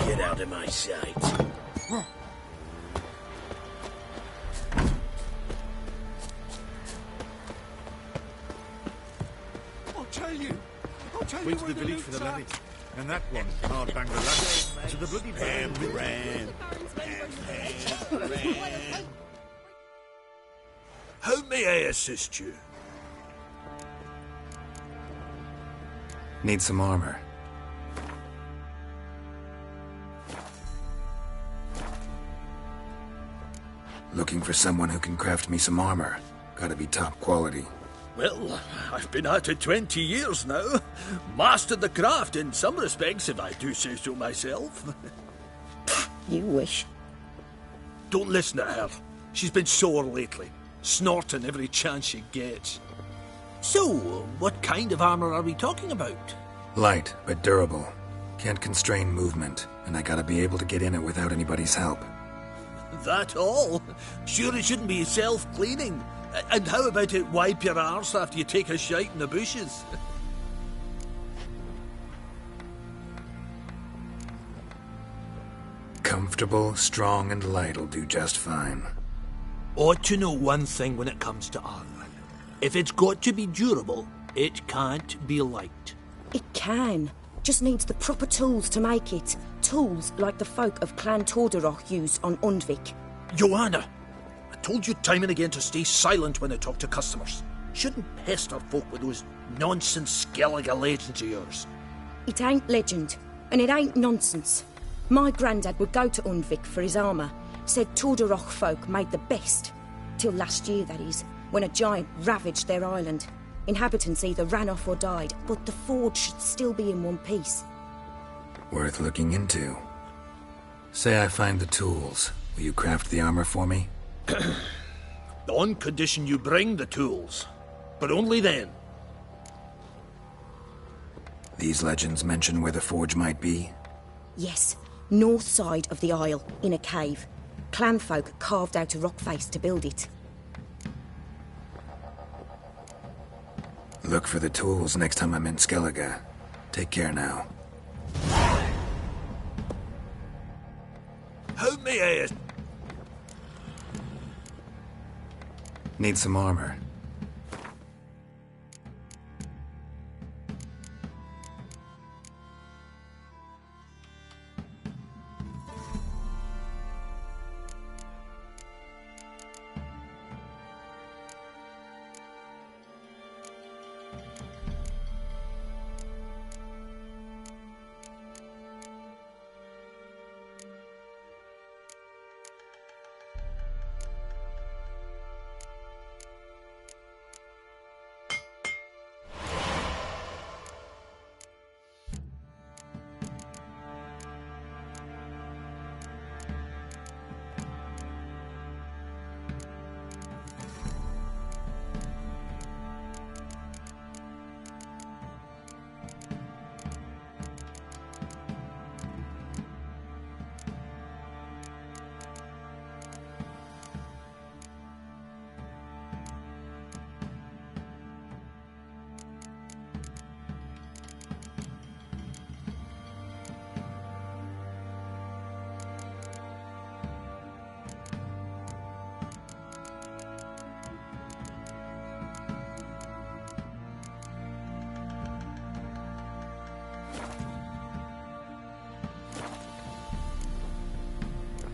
Get out of my sight. I'll tell you Went to where the village for the loot's at. levy. And that one, hard Bangladesh, to the bloody Ran. How may I assist you? Need some armor. Looking for someone who can craft me some armor. Gotta be top quality. Well, I've been at it 20 years now. Mastered the craft in some respects, if I do say so myself. You wish. Don't listen to her. She's been sore lately, snorting every chance she gets. So, what kind of armor are we talking about? Light, but durable. Can't constrain movement, and I gotta be able to get in it without anybody's help. That all? Sure it shouldn't be self-cleaning. And how about it wipe your arse after you take a shite in the bushes? Comfortable, strong, and light'll do just fine. Ought to know one thing when it comes to armor. If it's got to be durable, it can't be light. It can. Just needs the proper tools to make it. Tools like the folk of Clan Torderoch use on Undvik. Joanna, I told you time and again to stay silent when I talk to customers. Shouldn't pester folk with those nonsense Skellige legends of yours. It ain't legend, and it ain't nonsense. My granddad would go to Undvik for his armour. Said Torderoch folk made the best. Till last year, that is, when a giant ravaged their island. Inhabitants either ran off or died, but the forge should still be in one piece. Worth looking into. Say I find the tools. Will you craft the armor for me? On condition you bring the tools. But only then. These legends mention where the forge might be? Yes, north side of the isle, in a cave. clan folk carved out a rock face to build it. Look for the tools next time I'm in Skellige. Take care now. Help me here! Need some armor.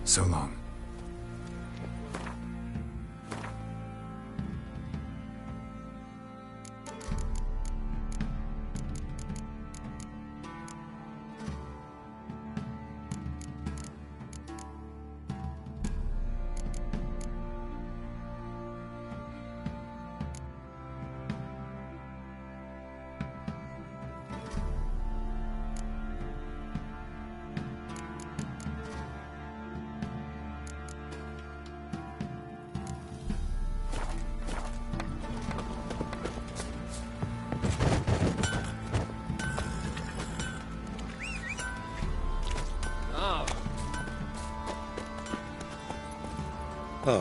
So long. Oi!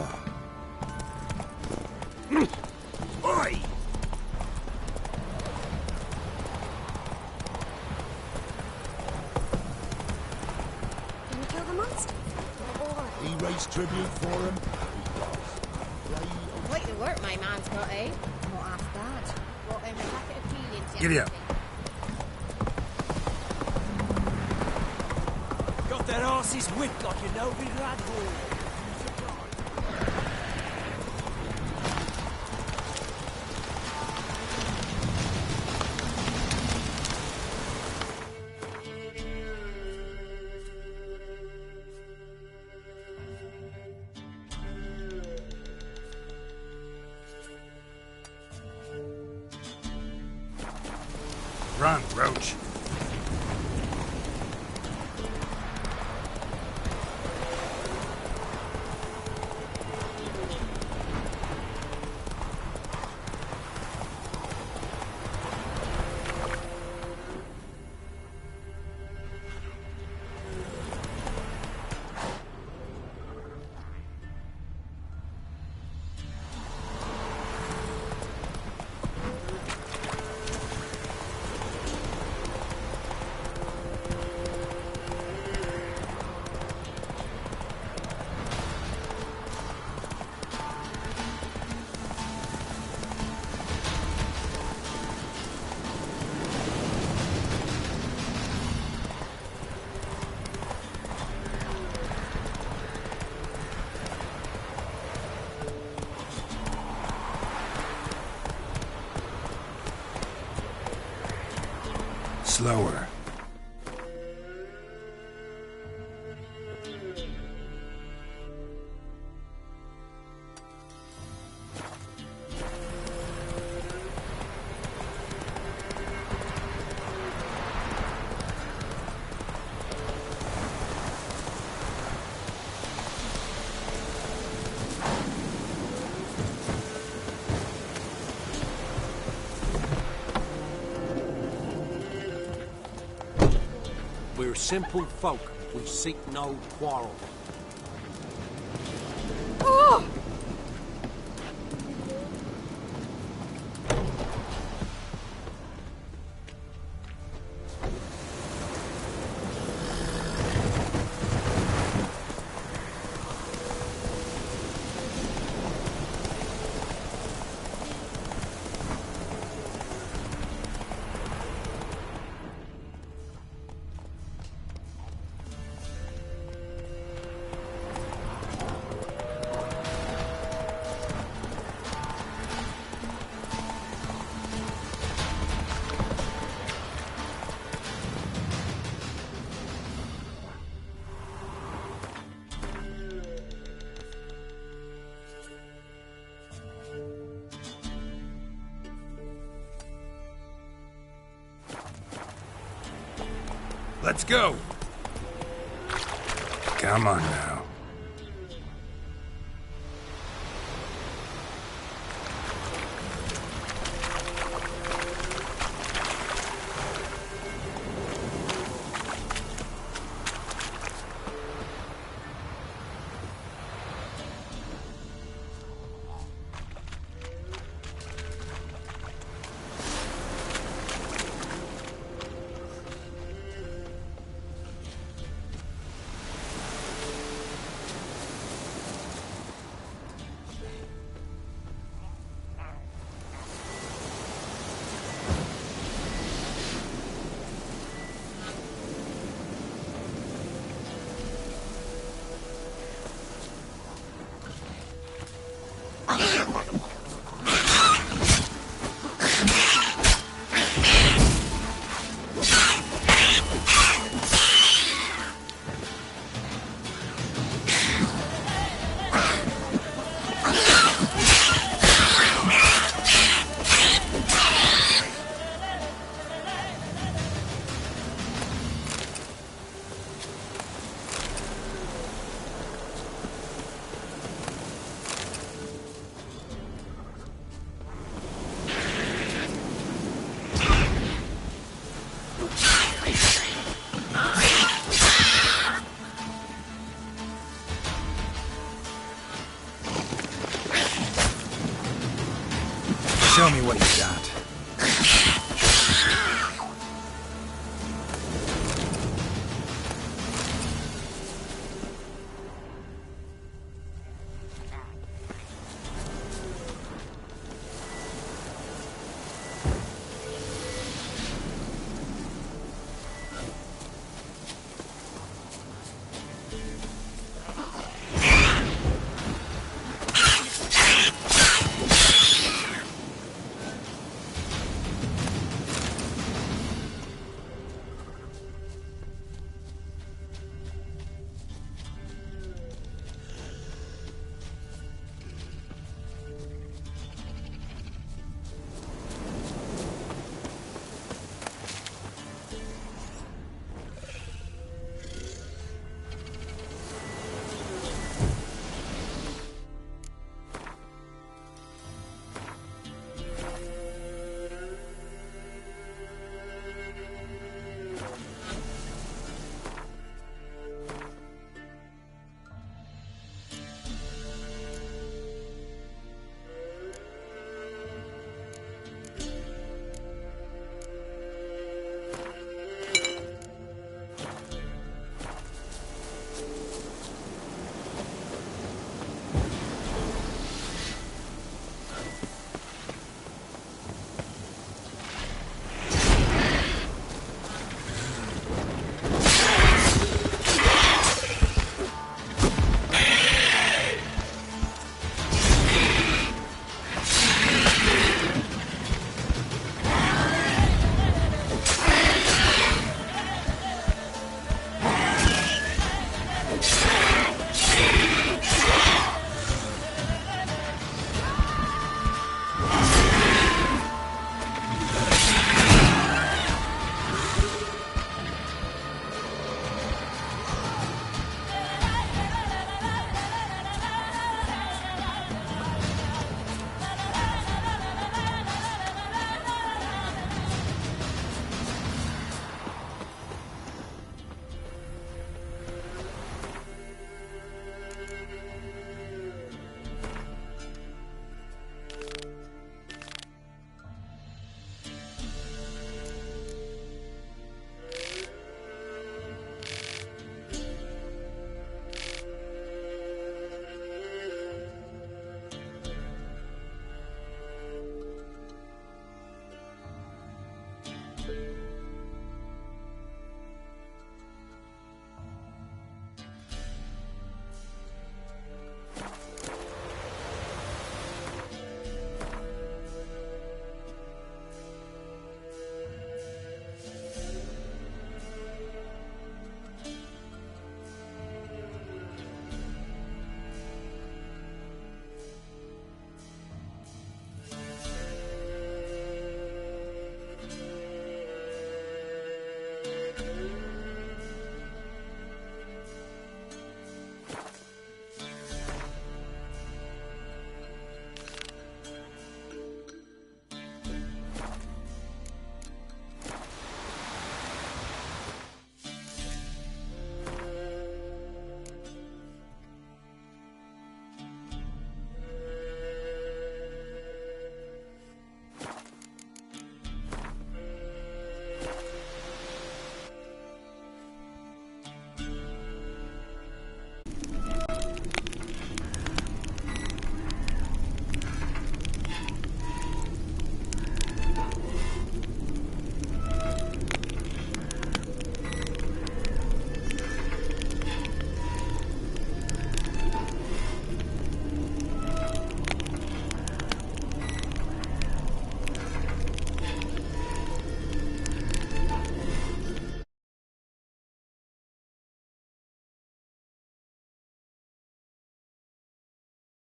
Gonna kill the monster? He raised tribute for him. Quite the work my man's got, eh? Not half bad. Brought him a packet of feelings. Giddy up. Got their asses whipped like a nobody lad hall. Run, Roach. Slower. We're simple folk. We seek no quarrel. let's go. Come on now. Show me what you got.